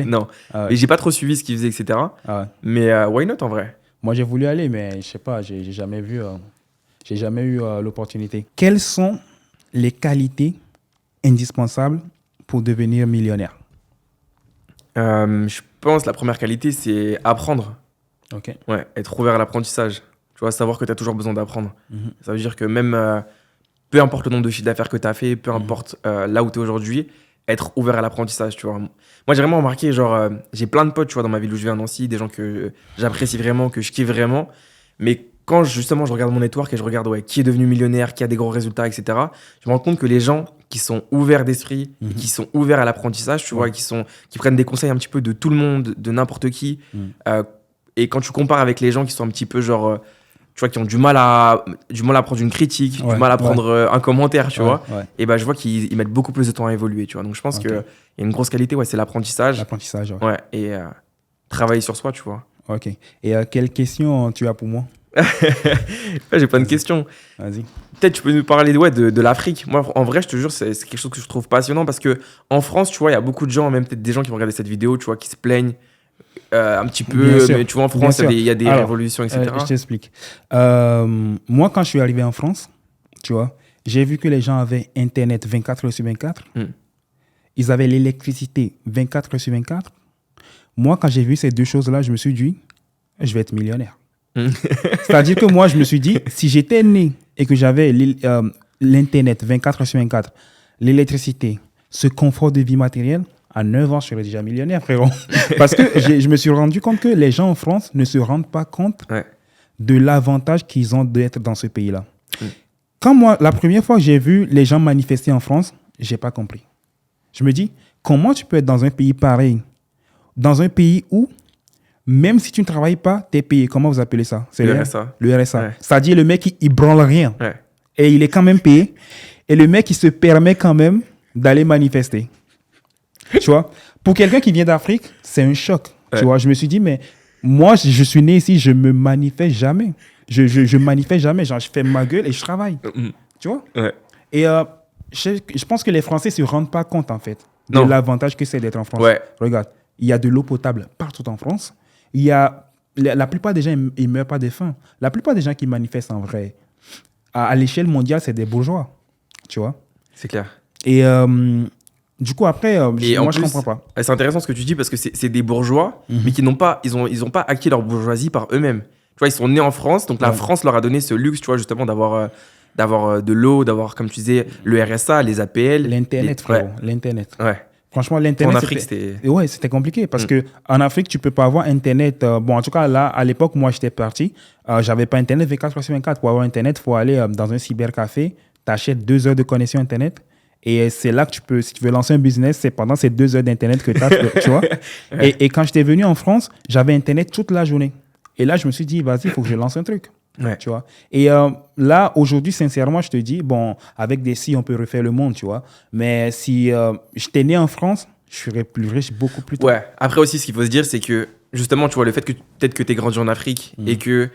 non. Et j'ai pas trop suivi ce qu'il faisait, etc. Mais why not, en vrai? Moi, j'ai voulu aller, mais je sais pas, j'ai jamais eu l'opportunité. Quelles sont les qualités indispensables pour devenir millionnaire? Je pense que la première qualité, c'est apprendre. Ok. Ouais, être ouvert à l'apprentissage. Tu vois, savoir que tu as toujours besoin d'apprendre. Ça veut dire que même, peu importe le nombre de chiffres d'affaires que tu as fait, peu importe là où tu es aujourd'hui, être ouvert à l'apprentissage, tu vois. Moi, j'ai vraiment remarqué, genre, j'ai plein de potes, tu vois, dans ma ville où je vis à Nancy, des gens que j'apprécie vraiment, que je kiffe vraiment. Mais quand justement je regarde mon network et je regarde qui est devenu millionnaire, qui a des gros résultats, etc., je me rends compte que les gens qui sont ouverts d'esprit, et qui sont ouverts à l'apprentissage, tu vois, qui prennent des conseils un petit peu de tout le monde, de n'importe qui, Et quand tu compares avec les gens qui sont un petit peu genre, tu vois, qui ont du mal à prendre une critique, du mal à prendre un commentaire, tu vois, et bah, je vois qu'ils mettent beaucoup plus de temps à évoluer, tu vois. Donc, je pense qu'il y a une grosse qualité, c'est l'apprentissage. L'apprentissage, ouais. Et travailler sur soi, tu vois. Ok. Et quelle question tu as pour moi? J'ai plein de questions. Vas-y. Peut-être tu peux nous parler de l'Afrique. Moi, en vrai, je te jure, c'est quelque chose que je trouve passionnant parce qu'en France, tu vois, il y a beaucoup de gens, même peut-être des gens qui vont regarder cette vidéo, tu vois, qui se plaignent un petit peu. Mais tu vois, en France, il y a des révolutions, etc. Je t'explique. Moi, quand je suis arrivé en France, tu vois, j'ai vu que les gens avaient Internet 24 heures sur 24. Ils avaient l'électricité 24 heures sur 24. Moi, quand j'ai vu ces deux choses-là, je me suis dit, je vais être millionnaire. C'est-à-dire que moi, je me suis dit, si j'étais né et que j'avais l'Internet 24 heures sur 24, l'électricité, ce confort de vie matériel, à 9 ans, je serais déjà millionnaire, frérot. Parce que je me suis rendu compte que les gens en France ne se rendent pas compte de l'avantage qu'ils ont d'être dans ce pays-là. Quand moi, la première fois que j'ai vu les gens manifester en France, je n'ai pas compris. Je me dis, comment tu peux être dans un pays pareil, dans un pays où même si tu ne travailles pas, tu es payé. Comment vous appelez ça? C'est le RSA. Le RSA. C'est-à-dire le mec, il branle rien. Et il est quand même payé. Et le mec, il se permet quand même d'aller manifester. Tu vois? Pour quelqu'un qui vient d'Afrique, c'est un choc. Tu vois? Je me suis dit, mais moi, je suis né ici, je me manifeste jamais. Je manifeste jamais. Genre, je fais ma gueule et je travaille. Tu vois? Et je pense que les Français ne se rendent pas compte, en fait, de l'avantage que c'est d'être en France. Regarde, il y a de l'eau potable partout en France. Il y a, la plupart des gens, ils ne meurent pas de faim. La plupart des gens qui manifestent en vrai, à l'échelle mondiale, c'est des bourgeois. Tu vois? C'est clair. Et du coup, après, moi, je ne comprends pas. C'est intéressant ce que tu dis parce que c'est des bourgeois, mais qui n'ont pas, ils ont pas acquis leur bourgeoisie par eux-mêmes. Tu vois, ils sont nés en France, donc la France leur a donné ce luxe, tu vois, justement, d'avoir de l'eau, d'avoir, comme tu disais, le RSA, les APL. L'Internet, frérot. L'Internet. Franchement, l'Internet, en Afrique, c'était compliqué parce qu'en Afrique, tu ne peux pas avoir Internet. Bon, en tout cas, là, à l'époque, moi, j'étais parti. Je n'avais pas Internet 24 heures sur 24. Pour avoir Internet, il faut aller dans un cybercafé. Tu achètes 2 heures de connexion Internet. Et c'est là que tu peux, si tu veux lancer un business, c'est pendant ces 2 heures d'Internet que tu as, tu vois. Et quand j'étais venu en France, j'avais Internet toute la journée. Et là, je me suis dit, vas-y, il faut que je lance un truc. Tu vois. Et là, aujourd'hui, sincèrement, je te dis, bon, avec des si, on peut refaire le monde, tu vois. Mais si j'étais né en France, je serais plus riche beaucoup plus tôt. Après aussi, ce qu'il faut se dire, c'est que, justement, tu vois, le fait que peut-être que tu es grandi en Afrique et que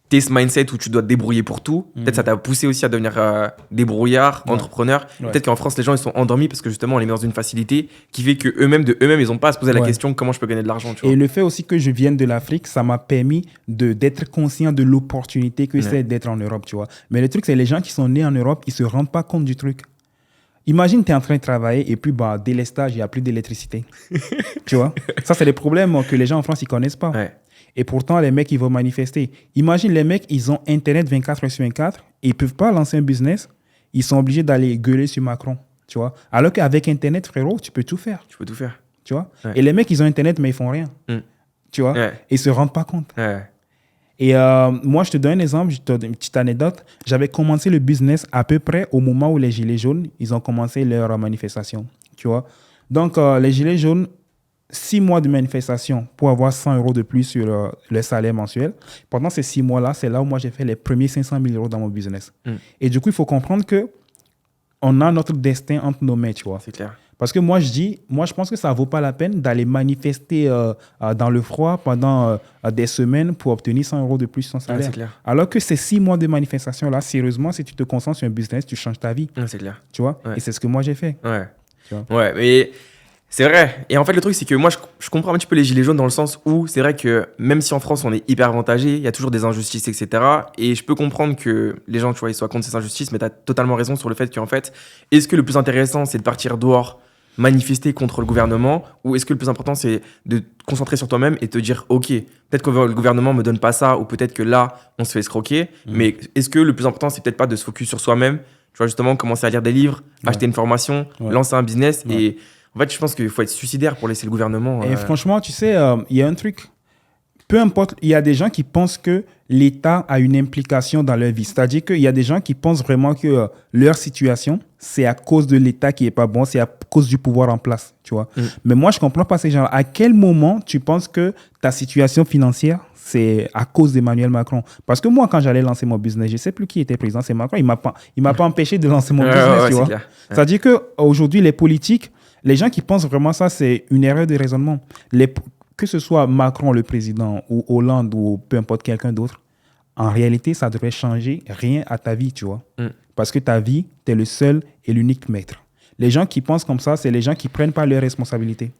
tu ce mindset où tu dois te débrouiller pour tout, peut-être ça t'a poussé aussi à devenir débrouillard, entrepreneur. Peut-être qu'en France, les gens, ils sont endormis parce que, justement, on les met dans une facilité qui fait qu'eux-mêmes, ils n'ont pas à se poser la question comment je peux gagner de l'argent, tu vois. Et le fait aussi que je vienne de l'Afrique, ça m'a permis d'être conscient de l'opportunité que c'est d'être en Europe, tu vois. Mais le truc, c'est les gens qui sont nés en Europe, ils ne se rendent pas compte du truc. Imagine, tu es en train de travailler et puis, délestage, il n'y a plus d'électricité. Tu vois. Ça, c'est des problèmes que les gens en France, ils ne connaissent pas. Et pourtant, les mecs, ils vont manifester. Imagine, les mecs, ils ont Internet 24 heures sur 24 et ils ne peuvent pas lancer un business. Ils sont obligés d'aller gueuler sur Macron, tu vois. Alors qu'avec Internet, frérot, tu peux tout faire. Tu peux tout faire. Tu vois. Et les mecs, ils ont Internet, mais ils ne font rien. Tu vois. Et ils ne se rendent pas compte. Et moi, je te donne un exemple, je te donne une petite anecdote. J'avais commencé le business à peu près au moment où les Gilets jaunes, ils ont commencé leur manifestation, tu vois. Donc, les Gilets jaunes, 6 mois de manifestation pour avoir 100 € de plus sur le salaire mensuel. Pendant ces 6 mois-là, c'est là où moi, j'ai fait les premiers 500 000 € dans mon business. Et du coup, il faut comprendre qu'on a notre destin entre nos mains, tu vois. C'est clair. Parce que moi, je pense que ça ne vaut pas la peine d'aller manifester dans le froid pendant des semaines pour obtenir 100 € de plus sur son salaire. C'est clair. Alors que ces 6 mois de manifestation-là, sérieusement, si tu te concentres sur un business, tu changes ta vie. C'est clair. Tu vois. Et c'est ce que moi, j'ai fait. Tu vois. Mais c'est vrai. Et en fait, le truc, c'est que moi, je comprends un petit peu les gilets jaunes dans le sens où c'est vrai que même si en France, on est hyper avantagé, il y a toujours des injustices, etc. Et je peux comprendre que les gens, tu vois, ils soient contre ces injustices, mais tu as totalement raison sur le fait qu'en fait, est-ce que le plus intéressant, c'est de partir dehors, manifester contre le gouvernement, ou est-ce que le plus important, c'est de te concentrer sur toi-même et te dire, OK, peut-être que le gouvernement me donne pas ça, ou peut-être que là, on se fait escroquer, mais est-ce que le plus important, c'est peut-être pas de se focus sur soi-même, tu vois, justement, commencer à lire des livres, acheter une formation, lancer un business et... En fait, je pense qu'il faut être suicidaire pour laisser le gouvernement. Et franchement, tu sais, il y a un truc. peu importe, il y a des gens qui pensent que l'État a une implication dans leur vie. C'est-à-dire qu'il y a des gens qui pensent vraiment que leur situation, c'est à cause de l'État qui n'est pas bon, c'est à cause du pouvoir en place, tu vois. Mais moi, je ne comprends pas ces gens-là. À quel moment tu penses que ta situation financière, c'est à cause d'Emmanuel Macron? Parce que moi, quand j'allais lancer mon business, je ne sais plus qui était président, c'est Macron. Il ne m'a pas empêché de lancer mon business, tu vois. C'est-à-dire qu'aujourd'hui, les politiques, les gens qui pensent vraiment ça, c'est une erreur de raisonnement. Que ce soit Macron, le président, ou Hollande, ou peu importe quelqu'un d'autre, en réalité, ça ne devrait changer rien à ta vie, tu vois. Parce que ta vie, tu es le seul et l'unique maître. Les gens qui pensent comme ça, c'est les gens qui ne prennent pas leurs responsabilités.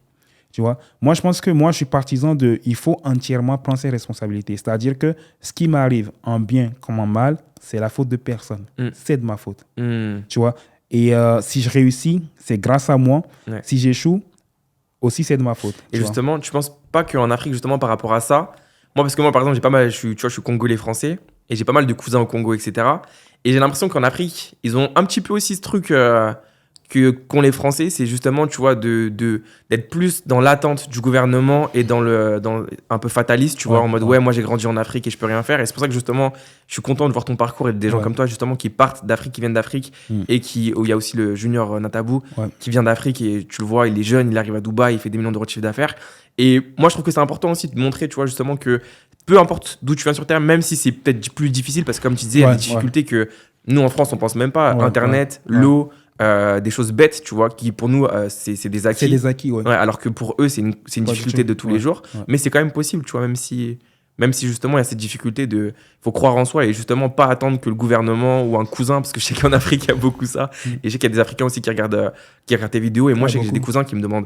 Tu vois, moi, je pense que je suis partisan de il faut entièrement prendre ses responsabilités. C'est-à-dire que ce qui m'arrive en bien comme en mal, c'est la faute de personne. C'est de ma faute. Tu vois, et si je réussis, c'est grâce à moi. Si j'échoue, aussi, c'est de ma faute. Et justement, tu ne penses pas qu'en Afrique, justement, par rapport à ça, parce que moi, par exemple, j'ai pas mal, je suis congolais français et j'ai pas mal de cousins au Congo, etc. Et j'ai l'impression qu'en Afrique, ils ont un petit peu aussi ce truc qu'ont les Français, c'est justement, tu vois, d'être plus dans l'attente du gouvernement et dans un peu fataliste, tu vois, en mode, moi, j'ai grandi en Afrique et je peux rien faire. Et c'est pour ça que, justement, je suis content de voir ton parcours et des gens comme toi, justement, qui partent d'Afrique, qui viennent d'Afrique et où il y a aussi le junior Natabou qui vient d'Afrique et tu le vois, il est jeune, il arrive à Dubaï, il fait des millions d'euros de chiffre d'affaires. Et moi, je trouve que c'est important aussi de montrer, tu vois, justement, que peu importe d'où tu viens sur Terre, même si c'est peut-être plus difficile, parce que comme tu disais, il y a des difficultés que nous, en France, on pense même pas. Internet, l'eau, des choses bêtes, tu vois, qui pour nous, c'est des acquis. C'est des acquis, alors que pour eux, c'est une difficulté de tous les jours. Mais c'est quand même possible, tu vois, même si justement, il y a cette difficulté il faut croire en soi et justement pas attendre que le gouvernement ou un cousin, parce que je sais qu'en Afrique, il y a beaucoup ça. Et je sais qu'il y a des Africains aussi qui regardent tes vidéos. Et moi, je sais que j'ai des cousins qui me demandent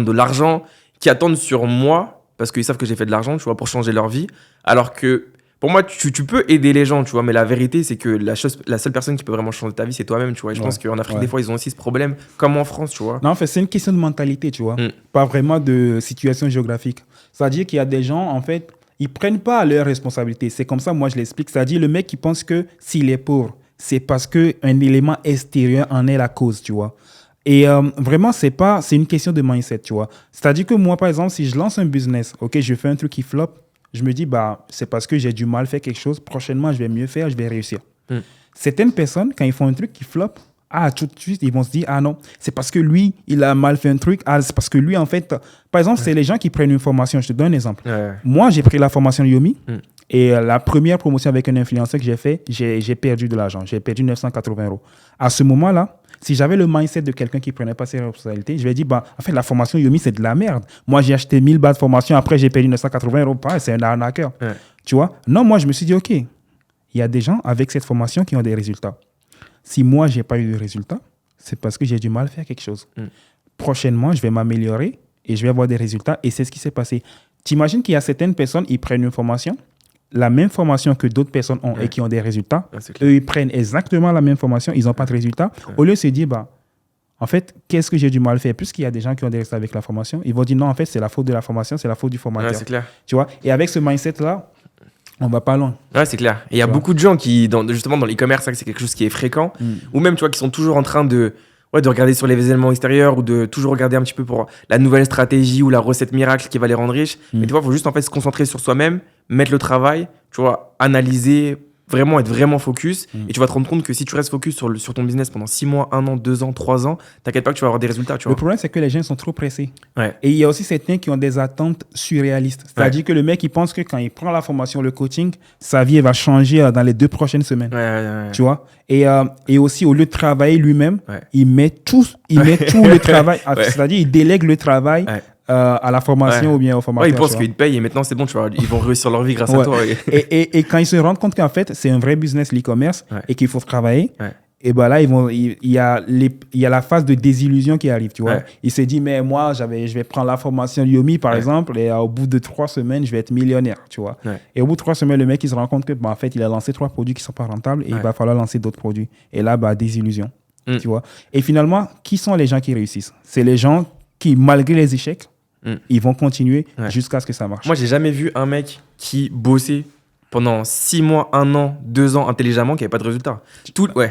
de l'argent, qui attendent sur moi, parce qu'ils savent que j'ai fait de l'argent, tu vois, pour changer leur vie. Alors que, pour moi, tu peux aider les gens, tu vois, mais la vérité, c'est que la seule personne qui peut vraiment changer ta vie, c'est toi-même, tu vois. Et je pense qu'en Afrique, des fois, ils ont aussi ce problème, comme en France, tu vois. Non, en fait, c'est une question de mentalité, tu vois. Pas vraiment de situation géographique. C'est-à-dire qu'il y a des gens, en fait, ils prennent pas leurs responsabilités. C'est comme ça, moi, je l'explique. C'est-à-dire, le mec qui pense que s'il est pauvre, c'est parce qu'un élément extérieur en est la cause, tu vois. Et vraiment, c'est une question de mindset, tu vois. C'est-à-dire que moi, par exemple, si je lance un business, ok, je fais un truc qui flop, je me dis, c'est parce que j'ai du mal faire quelque chose. Prochainement, je vais mieux faire, je vais réussir. Certaines personnes, quand ils font un truc qui flop, tout de suite, ils vont se dire, non, c'est parce que lui, il a mal fait un truc. C'est parce que lui, en fait... Par exemple, c'est les gens qui prennent une formation. Je te donne un exemple. Moi, j'ai pris la formation Yomi. Et la première promotion avec un influenceur que j'ai fait, j'ai perdu de l'argent. J'ai perdu 980 €. À ce moment-là, si j'avais le mindset de quelqu'un qui ne prenait pas ses responsabilités, je vais dire, en fait, la formation Yomi, c'est de la merde. Moi, j'ai acheté 1000 balles de formation, après, j'ai perdu 980 €. Pareil, c'est un arnaqueur. Tu vois? Non, moi, je me suis dit, OK, il y a des gens avec cette formation qui ont des résultats. Si moi, je n'ai pas eu de résultats, c'est parce que j'ai du mal à faire quelque chose. Prochainement, je vais m'améliorer et je vais avoir des résultats. Et c'est ce qui s'est passé. T'imagines qu'il y a certaines personnes, ils prennent une formation, la même formation que d'autres personnes ont et qui ont des résultats. Eux, ils prennent exactement la même formation, ils n'ont pas de résultats. Au lieu de se dire, en fait, qu'est-ce que j'ai du mal à faire? Puisqu'il y a des gens qui ont des résultats avec la formation, ils vont dire, non, en fait, c'est la faute de la formation, c'est la faute du formateur. C'est clair. Tu vois? Et avec ce mindset-là, on va pas loin. Ouais, c'est clair. Et il y a beaucoup de gens qui, justement, dans l'e-commerce, c'est quelque chose qui est fréquent, ou même, tu vois, qui sont toujours en train de regarder sur les événements extérieurs ou de toujours regarder un petit peu pour la nouvelle stratégie ou la recette miracle qui va les rendre riches. Mais tu vois, il faut juste en fait se concentrer sur soi-même, mettre le travail, tu vois, analyser, vraiment être vraiment focus. Et tu vas te rendre compte que si tu restes focus sur ton business pendant 6 mois, 1 an, 2 ans, 3 ans, t'inquiète pas que tu vas avoir des résultats. Tu vois. Le problème, c'est que les gens sont trop pressés. Et il y a aussi certains qui ont des attentes surréalistes. C'est-à-dire que le mec, il pense que quand il prend la formation, le coaching, sa vie va changer dans les 2 prochaines semaines. Tu vois. Et aussi, au lieu de travailler lui-même, il met tout le travail. C'est-à-dire, il délègue le travail à la formation ou bien au formateur. Ils pensent qu'ils te payent et maintenant c'est bon, tu vois, ils vont réussir leur vie grâce à toi. Et quand ils se rendent compte qu'en fait, c'est un vrai business, l'e-commerce, et qu'il faut travailler, et là, il y a la phase de désillusion qui arrive, tu vois. Il se dit, mais moi, je vais prendre la formation Yomi, par exemple, et au bout de 3 semaines, je vais être millionnaire, tu vois. Et au bout de 3 semaines, le mec, il se rend compte que, en fait, il a lancé 3 produits qui ne sont pas rentables et il va falloir lancer d'autres produits. Et là, désillusion, tu vois. Et finalement, qui sont les gens qui réussissent? C'est les gens qui, malgré les échecs, ils vont continuer jusqu'à ce que ça marche. Moi, j'ai jamais vu un mec qui bossait pendant 6 mois, 1 an, 2 ans intelligemment qui n'avait pas de résultat.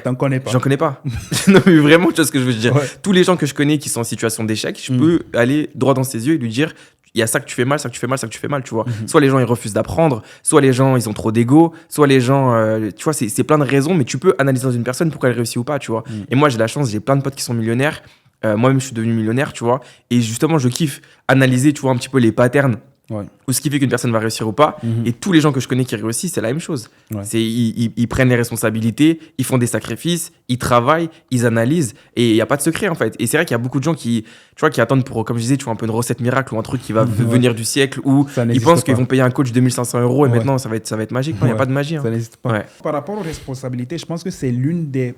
T'en connais pas. J'en connais pas. Non, mais vraiment, tu vois ce que je veux dire. Tous les gens que je connais qui sont en situation d'échec, je peux aller droit dans ses yeux et lui dire, il y a ça que tu fais mal, tu vois. Soit les gens, ils refusent d'apprendre, soit les gens, ils ont trop d'ego, soit les gens, tu vois, c'est plein de raisons, mais tu peux analyser dans une personne pourquoi elle réussit ou pas, tu vois. Et moi, j'ai la chance, j'ai plein de potes qui sont millionnaires. Moi-même, je suis devenu millionnaire, tu vois. Et justement, je kiffe analyser, tu vois, un petit peu les patterns. Ou ce qui fait qu'une personne va réussir ou pas. Et tous les gens que je connais qui réussissent, c'est la même chose. Ils prennent les responsabilités, ils font des sacrifices, ils travaillent, ils analysent. Et il n'y a pas de secret, en fait. Et c'est vrai qu'il y a beaucoup de gens qui, tu vois, qui attendent pour, comme je disais, tu vois, un peu une recette miracle ou un truc qui va venir du siècle, où ils pensent qu'ils vont payer un coach 2500 € et maintenant, ça va être magique. Non, il n'y a pas de magie. Ça n'existe pas. Par rapport aux responsabilités, je pense que c'est l'une des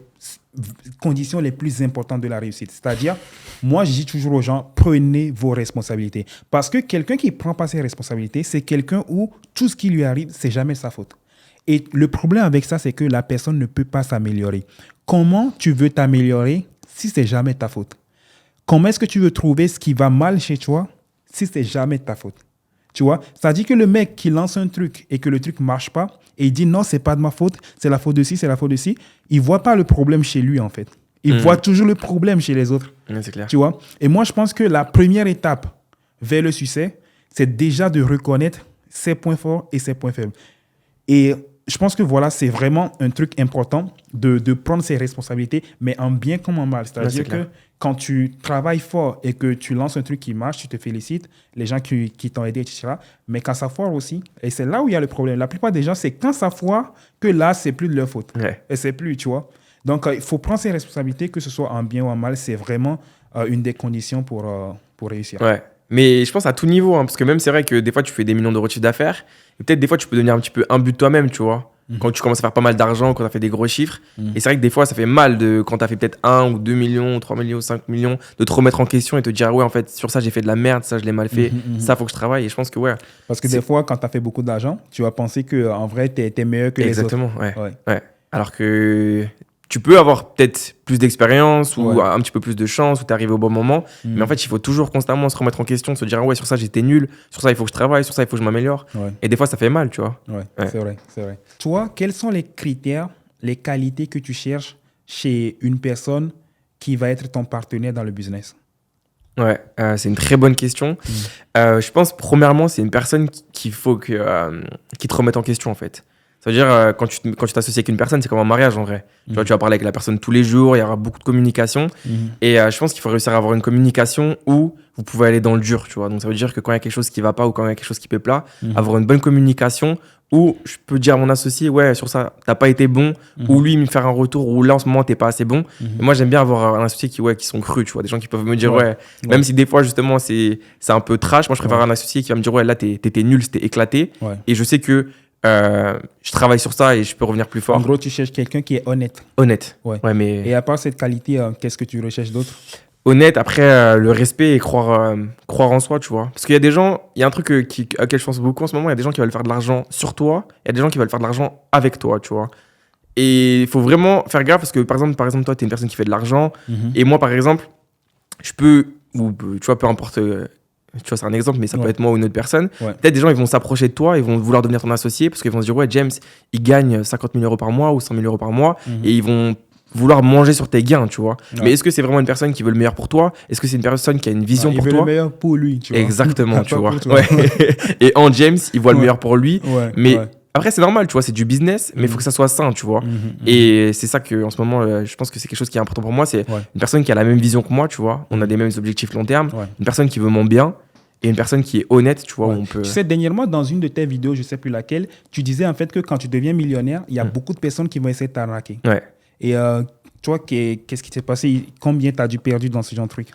conditions les plus importantes de la réussite. C'est-à-dire, moi, je dis toujours aux gens, prenez vos responsabilités. Parce que quelqu'un qui ne prend pas ses responsabilités, c'est quelqu'un où tout ce qui lui arrive, c'est jamais sa faute. Et le problème avec ça, c'est que la personne ne peut pas s'améliorer. Comment tu veux t'améliorer si c'est jamais ta faute? Comment est-ce que tu veux trouver ce qui va mal chez toi si c'est jamais ta faute? Tu vois, ça dit que le mec qui lance un truc et que le truc marche pas, et il dit non, c'est pas de ma faute, c'est la faute de ci, c'est la faute de ci, il voit pas le problème chez lui, en fait. Il voit toujours le problème chez les autres. C'est clair. Tu vois? Et moi, je pense que la première étape vers le succès, c'est déjà de reconnaître ses points forts et ses points faibles. Et je pense que voilà, c'est vraiment un truc important de prendre ses responsabilités, mais en bien comme en mal. C'est-à-dire que quand tu travailles fort et que tu lances un truc qui marche, tu te félicites, les gens qui t'ont aidé, etc. Mais quand ça foire aussi, et c'est là où il y a le problème. La plupart des gens, c'est quand ça foire que là, c'est plus de leur faute. Et c'est plus, tu vois. Donc, il faut prendre ses responsabilités, que ce soit en bien ou en mal. C'est vraiment une des conditions pour réussir. Ouais. Mais je pense à tout niveau, hein, parce que même c'est vrai que des fois, tu fais des millions d'euros de chiffre d'affaires, et peut-être des fois, tu peux devenir un petit peu imbu de toi-même, tu vois. Quand tu commences à faire pas mal d'argent, quand tu as fait des gros chiffres. Et c'est vrai que des fois, ça fait mal quand tu as fait peut-être 1 ou 2 millions, 3 millions, 5 millions, de te remettre en question et te dire, ouais, en fait, sur ça, j'ai fait de la merde, ça, je l'ai mal fait, ça, faut que je travaille. Et je pense que, ouais. Parce que des fois, quand tu as fait beaucoup d'argent, tu vas penser qu'en vrai, tu es meilleur que les autres. Exactement, ouais. Alors que tu peux avoir peut-être plus d'expérience ou un petit peu plus de chance ou t'es arrivé au bon moment. Mais en fait, il faut toujours constamment se remettre en question, se dire, ouais, sur ça, j'étais nul, sur ça, il faut que je travaille, sur ça, il faut que je m'améliore. Et des fois, ça fait mal, tu vois. C'est vrai. Toi, quels sont les critères, les qualités que tu cherches chez une personne qui va être ton partenaire dans le business? Ouais, c'est une très bonne question. Je pense, premièrement, c'est une personne qui te remette en question, en fait. Ça veut dire, quand tu t'associes avec une personne, c'est comme un mariage en vrai. Tu vois, tu vas parler avec la personne tous les jours, il y aura beaucoup de communication. Et je pense qu'il faut réussir à avoir une communication où vous pouvez aller dans le dur, tu vois. Donc ça veut dire que quand il y a quelque chose qui ne va pas ou quand il y a quelque chose qui ne plaît pas, avoir une bonne communication où je peux dire à mon associé, ouais, sur ça, t'as pas été bon, ou lui me faire un retour, ou là en ce moment, t'es pas assez bon. Et moi, j'aime bien avoir un associé qui sont crus, tu vois. Des gens qui peuvent me dire, même si des fois, justement, c'est un peu trash, moi, je préfère un associé qui va me dire, ouais, là, t'étais nul, c'était éclaté. Et je sais que je travaille sur ça et je peux revenir plus fort. En gros, tu cherches quelqu'un qui est honnête. Honnête. Mais... Et à part cette qualité, qu'est-ce que tu recherches d'autre? Honnête, après, le respect et croire en soi, tu vois. Parce qu'il y a des gens, il y a un truc auquel je pense beaucoup en ce moment, il y a des gens qui veulent faire de l'argent sur toi, il y a des gens qui veulent faire de l'argent avec toi, tu vois. Et il faut vraiment faire gaffe parce que, par exemple toi, tu es une personne qui fait de l'argent et moi, par exemple, je peux, ou tu vois, peu importe... tu vois, c'est un exemple, mais ça peut être moi ou une autre personne. Peut-être des gens, ils vont s'approcher de toi, ils vont vouloir devenir ton associé parce qu'ils vont se dire, ouais, James, il gagne 50 000 € par mois ou 100 000 € par mois et ils vont vouloir manger sur tes gains, tu vois. Mais est-ce que c'est vraiment une personne qui veut le meilleur pour toi? Est-ce que c'est une personne qui a une vision pour toi? Il veut le meilleur pour lui, tu vois. Exactement, tu vois. Et en James, il voit le meilleur pour lui. Mais après, c'est normal, tu vois, c'est du business, mais il faut que ça soit sain, tu vois. Et c'est ça que, en ce moment, je pense que c'est quelque chose qui est important pour moi. C'est une personne qui a la même vision que moi, tu vois. On a des mêmes objectifs long terme. Une personne qui veut mon bien. Et une personne qui est honnête, tu vois. On peut... Tu sais, dernièrement, dans une de tes vidéos, je ne sais plus laquelle, tu disais en fait que quand tu deviens millionnaire, il y a beaucoup de personnes qui vont essayer de t'arnaquer. Et toi, qu'est-ce qui s'est passé? Combien tu as dû perdre dans ce genre de truc?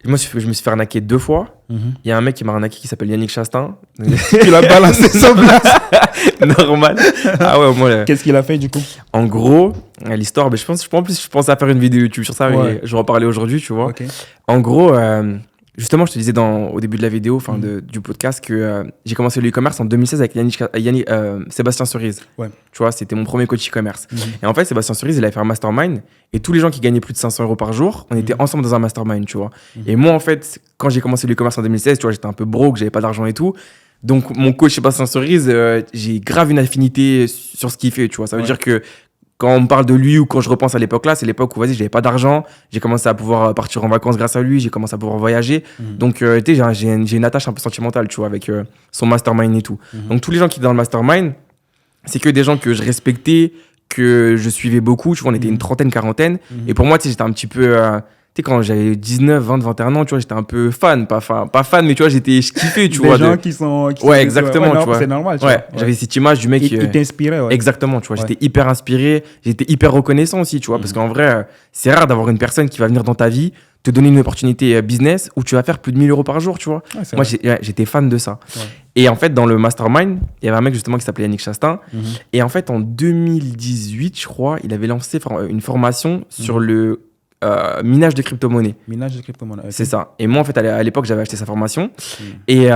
Moi, je me suis fait arnaquer 2 fois. Il y a un mec qui m'a arnaqué qui s'appelle Yannick Chastain. Tu l'as balancé sur place. Normal. Ah ouais, moi. Qu'est-ce qu'il a fait du coup? En gros, l'histoire, je pensais à faire une vidéo YouTube sur ça, mais je vais en parler aujourd'hui, tu vois. En gros, justement, je te disais au début de la vidéo, du podcast, que j'ai commencé le e-commerce en 2016 avec Sébastien Cerise. Tu vois, c'était mon premier coach e-commerce. Et en fait, Sébastien Cerise, il avait fait un mastermind. Et tous les gens qui gagnaient plus de 500 € par jour, on était ensemble dans un mastermind, tu vois. Et moi, en fait, quand j'ai commencé le e-commerce en 2016, tu vois, j'étais un peu broke, j'avais pas d'argent et tout. Donc, mon coach Sébastien Cerise, j'ai grave une affinité sur ce qu'il fait, tu vois. Ça veut dire que quand on me parle de lui ou quand je repense à l'époque là, c'est l'époque où, vas-y, j'avais pas d'argent. J'ai commencé à pouvoir partir en vacances grâce à lui. J'ai commencé à pouvoir voyager. Donc, tu sais, j'ai une attache un peu sentimentale, tu vois, avec son mastermind et tout. Donc, tous les gens qui étaient dans le mastermind, c'est que des gens que je respectais, que je suivais beaucoup. Tu vois, on était une trentaine, quarantaine. Et pour moi, tu sais, j'étais un petit peu... tu sais, quand j'avais 19, 20, 21 ans, tu vois, j'étais un peu fan. Pas fan, mais tu vois, je kiffais, tu vois. Des gens qui sont... Ouais, exactement, tu vois. C'est normal, tu vois. Ouais, j'avais cette image du mec... Il t'inspirait, ouais. Exactement, tu vois. J'étais hyper inspiré, j'étais hyper reconnaissant aussi, tu vois. Parce qu'en vrai, c'est rare d'avoir une personne qui va venir dans ta vie, te donner une opportunité business où tu vas faire plus de 1 000 euros par jour, tu vois. Ouais, moi, j'étais fan de ça. Ouais. Et en fait, dans le mastermind, il y avait un mec justement qui s'appelait Yannick Chastain. Et en fait, en 2018, je crois, il avait lancé une formation sur le minage de crypto-monnaie. Minage de crypto-monnaie. Okay. C'est ça. Et moi, en fait, à l'époque, j'avais acheté sa formation. Et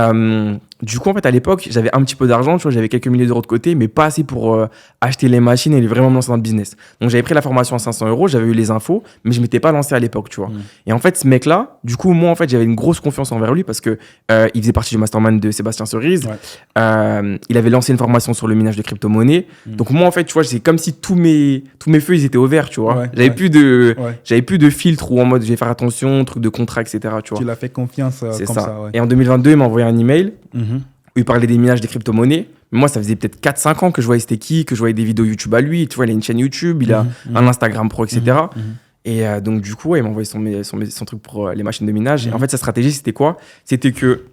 du coup, en fait, à l'époque, j'avais un petit peu d'argent, tu vois, j'avais quelques milliers d'euros de côté, mais pas assez pour acheter les machines et vraiment me lancer dans le business. Donc, j'avais pris la formation à 500 euros, j'avais eu les infos, mais je m'étais pas lancé à l'époque, tu vois. Et en fait, ce mec-là, du coup, moi, en fait, j'avais une grosse confiance envers lui parce que il faisait partie du mastermind de Sébastien Cerise. Ouais. Il avait lancé une formation sur le minage de crypto-monnaie. Donc, moi, en fait, tu vois, c'est comme si tous mes feux, ils étaient ouverts, tu vois. Ouais, j'avais plus de filtre ou en mode, je vais faire attention, truc de contrat, etc., tu vois. Tu l'as fait confiance c'est comme ça. Ouais. Et en 2022, il m'a envoyé un email où il parlait des minages des crypto-monnaies. Mais moi, ça faisait peut-être 4-5 ans que je voyais c'était qui, que je voyais des vidéos YouTube à lui. Tu vois, il a une chaîne YouTube, il a un Instagram pro, etc. Et donc, du coup, il m'a envoyé son truc pour les machines de minage. Et en fait, sa stratégie, c'était quoi? C'était que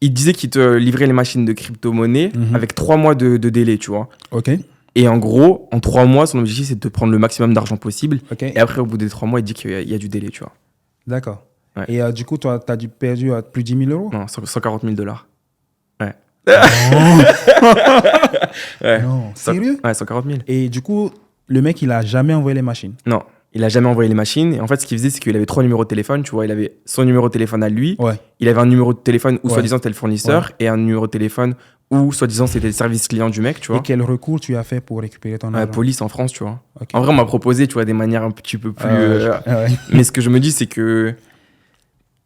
il disait qu'il te livrait les machines de crypto-monnaie avec 3 mois de délai, tu vois. OK. Et en gros, en 3 mois, son objectif, c'est de te prendre le maximum d'argent possible. Okay. Et après, au bout des 3 mois, il dit qu'il y a du délai, tu vois. D'accord. Ouais. Et du coup, toi, tu as perdu plus de 10 000 euros? Non, 140 000 $. Ouais. Ouais. Non, sérieux? Ouais, 140 000. Et du coup, le mec, il a jamais envoyé les machines? Non, il a jamais envoyé les machines. Et en fait, ce qu'il faisait, c'est qu'il avait 3 numéros de téléphone. Tu vois, il avait son numéro de téléphone à lui. Ouais. Il avait un numéro de téléphone où soi-disant c'était le fournisseur et un numéro de téléphone où soi-disant c'était le service client du mec, tu vois. Et quel recours tu as fait pour récupérer ton argent? Police en France, tu vois. Okay. En vrai, on m'a proposé, tu vois, des manières un petit peu plus... Mais ce que je me dis, c'est que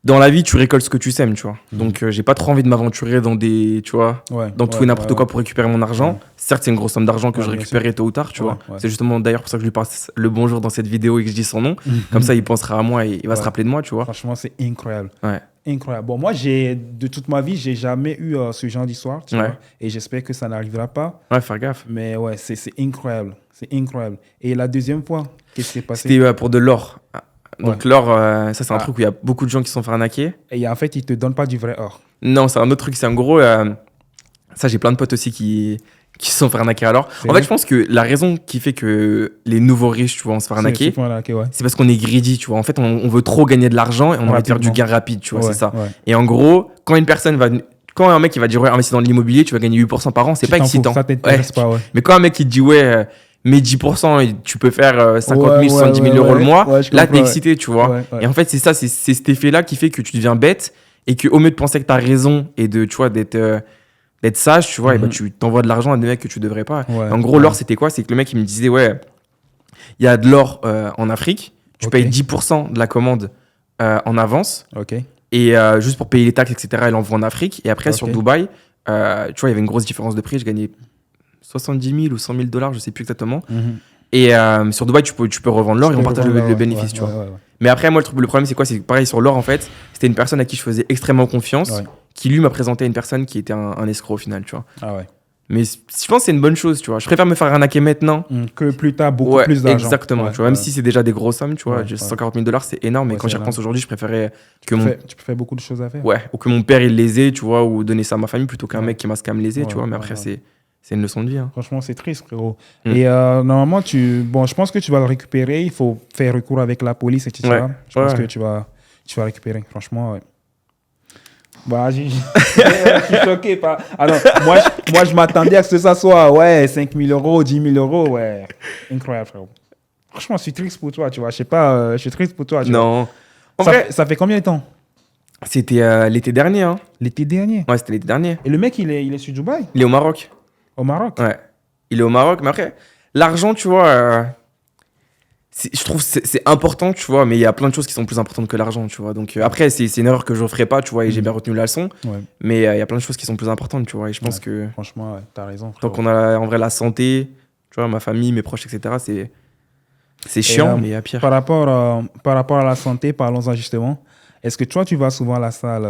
dans la vie, tu récoltes ce que tu sèmes, tu vois. Donc, j'ai pas trop envie de m'aventurer dans des, tu vois, dans tout et n'importe quoi pour récupérer mon argent. Ouais. Certes, c'est une grosse somme d'argent que je récupérerai tôt ou tard, tu vois. Ouais. C'est justement d'ailleurs pour ça que je lui passe le bonjour dans cette vidéo et que je dis son nom. Comme ça, il pensera à moi et il va se rappeler de moi, tu vois. Franchement, c'est incroyable. Ouais. Incroyable. Bon, moi, de toute ma vie, j'ai jamais eu ce genre d'histoire, tu vois. Et j'espère que ça n'arrivera pas. Ouais, faire gaffe. Mais ouais, c'est incroyable. C'est incroyable. Et la deuxième fois, qu'est-ce qui s'est passé? C'était pour de l'or. Donc l'or, ça c'est un truc où il y a beaucoup de gens qui se sont fait arnaquer. Et en fait, ils te donnent pas du vrai or. Non, c'est un autre truc. C'est en gros, ça j'ai plein de potes aussi qui se sont fait arnaquer à l'or. En fait, je pense que la raison qui fait que les nouveaux riches, tu vois, on se fait arnaquer, c'est parce qu'on est greedy, tu vois. En fait, on veut trop gagner de l'argent et on a envie de faire du gain rapide, tu vois, c'est ça. Ouais. Et en gros, quand un mec qui va dire ouais, investis dans l'immobilier, tu vas gagner 8% par an, c'est pas excitant. Ça t'intéresse pas, ouais. Mais quand un mec qui te dit ouais, mais 10%, tu peux faire 50 000, 70 000 euros le mois. Là, t'es excité, tu vois. Et en fait, c'est ça, c'est cet effet-là qui fait que tu deviens bête et qu'au mieux de penser que t'as raison et de, tu vois, d'être sage, tu vois, et bah, tu t'envoies de l'argent à des mecs que tu devrais pas. En gros, l'or, c'était quoi? C'est que le mec, il me disait, ouais, il y a de l'or en Afrique, tu payes 10% de la commande en avance. Et juste pour payer les taxes, etc., elle envoie en Afrique. Et après, sur Dubaï, tu vois, il y avait une grosse différence de prix. Je gagnais 70 000 ou 100 000 $, je sais plus exactement. Et sur Dubaï, tu peux revendre l'or et on partage le bénéfice, tu vois. Mais après, moi, le problème, c'est quoi? C'est que pareil, sur l'or, en fait, c'était une personne à qui je faisais extrêmement confiance, qui lui m'a présenté une personne qui était un escroc au final, tu vois. Ah ouais. Mais je pense que c'est une bonne chose, tu vois. Je préfère me faire arnaquer maintenant que plus tard, beaucoup plus d'argent. Exactement, tu vois. Même si c'est déjà des grosses sommes, tu vois. 140 000 $, c'est énorme. Mais quand j'y repense aujourd'hui, je préférais que Tu peux faire beaucoup de choses à faire. Ouais, ou que mon père, il les ait, tu vois, ou donner ça à ma famille plutôt qu'un mec qui m'a scam les ait, tu vois. Mais après, c'est une leçon de vie. Hein. Franchement, c'est triste, frérot. Et normalement, je pense que tu vas le récupérer. Il faut faire recours avec la police, etc. Je pense que tu vas récupérer. Franchement, ouais. Bah, je suis choqué. Alors, moi, je m'attendais à ce que ça soit 5 000 €, 10 000 €. Ouais. Incroyable, frérot. Franchement, je suis triste pour toi, tu vois. Je sais pas, je suis triste pour toi. Non. Ça fait combien de temps? C'était l'été dernier. Hein. L'été dernier? Ouais, c'était l'été dernier. Et le mec, il est sur Dubaï? Il est au Maroc. Au Maroc? Ouais. Il est au Maroc. Mais après, l'argent, tu vois, je trouve que c'est important, tu vois, mais il y a plein de choses qui sont plus importantes que l'argent, tu vois. Donc après, c'est une erreur que je ne ferai pas, tu vois, et j'ai bien retenu la leçon. Mais il y a plein de choses qui sont plus importantes, tu vois. Et je pense que... Franchement, t'as raison. Tant qu'on a en vrai la santé, tu vois, ma famille, mes proches, etc., C'est chiant, mais il y a pire. Par rapport à la santé, parlons-en justement. Est-ce que toi, tu vas souvent à la salle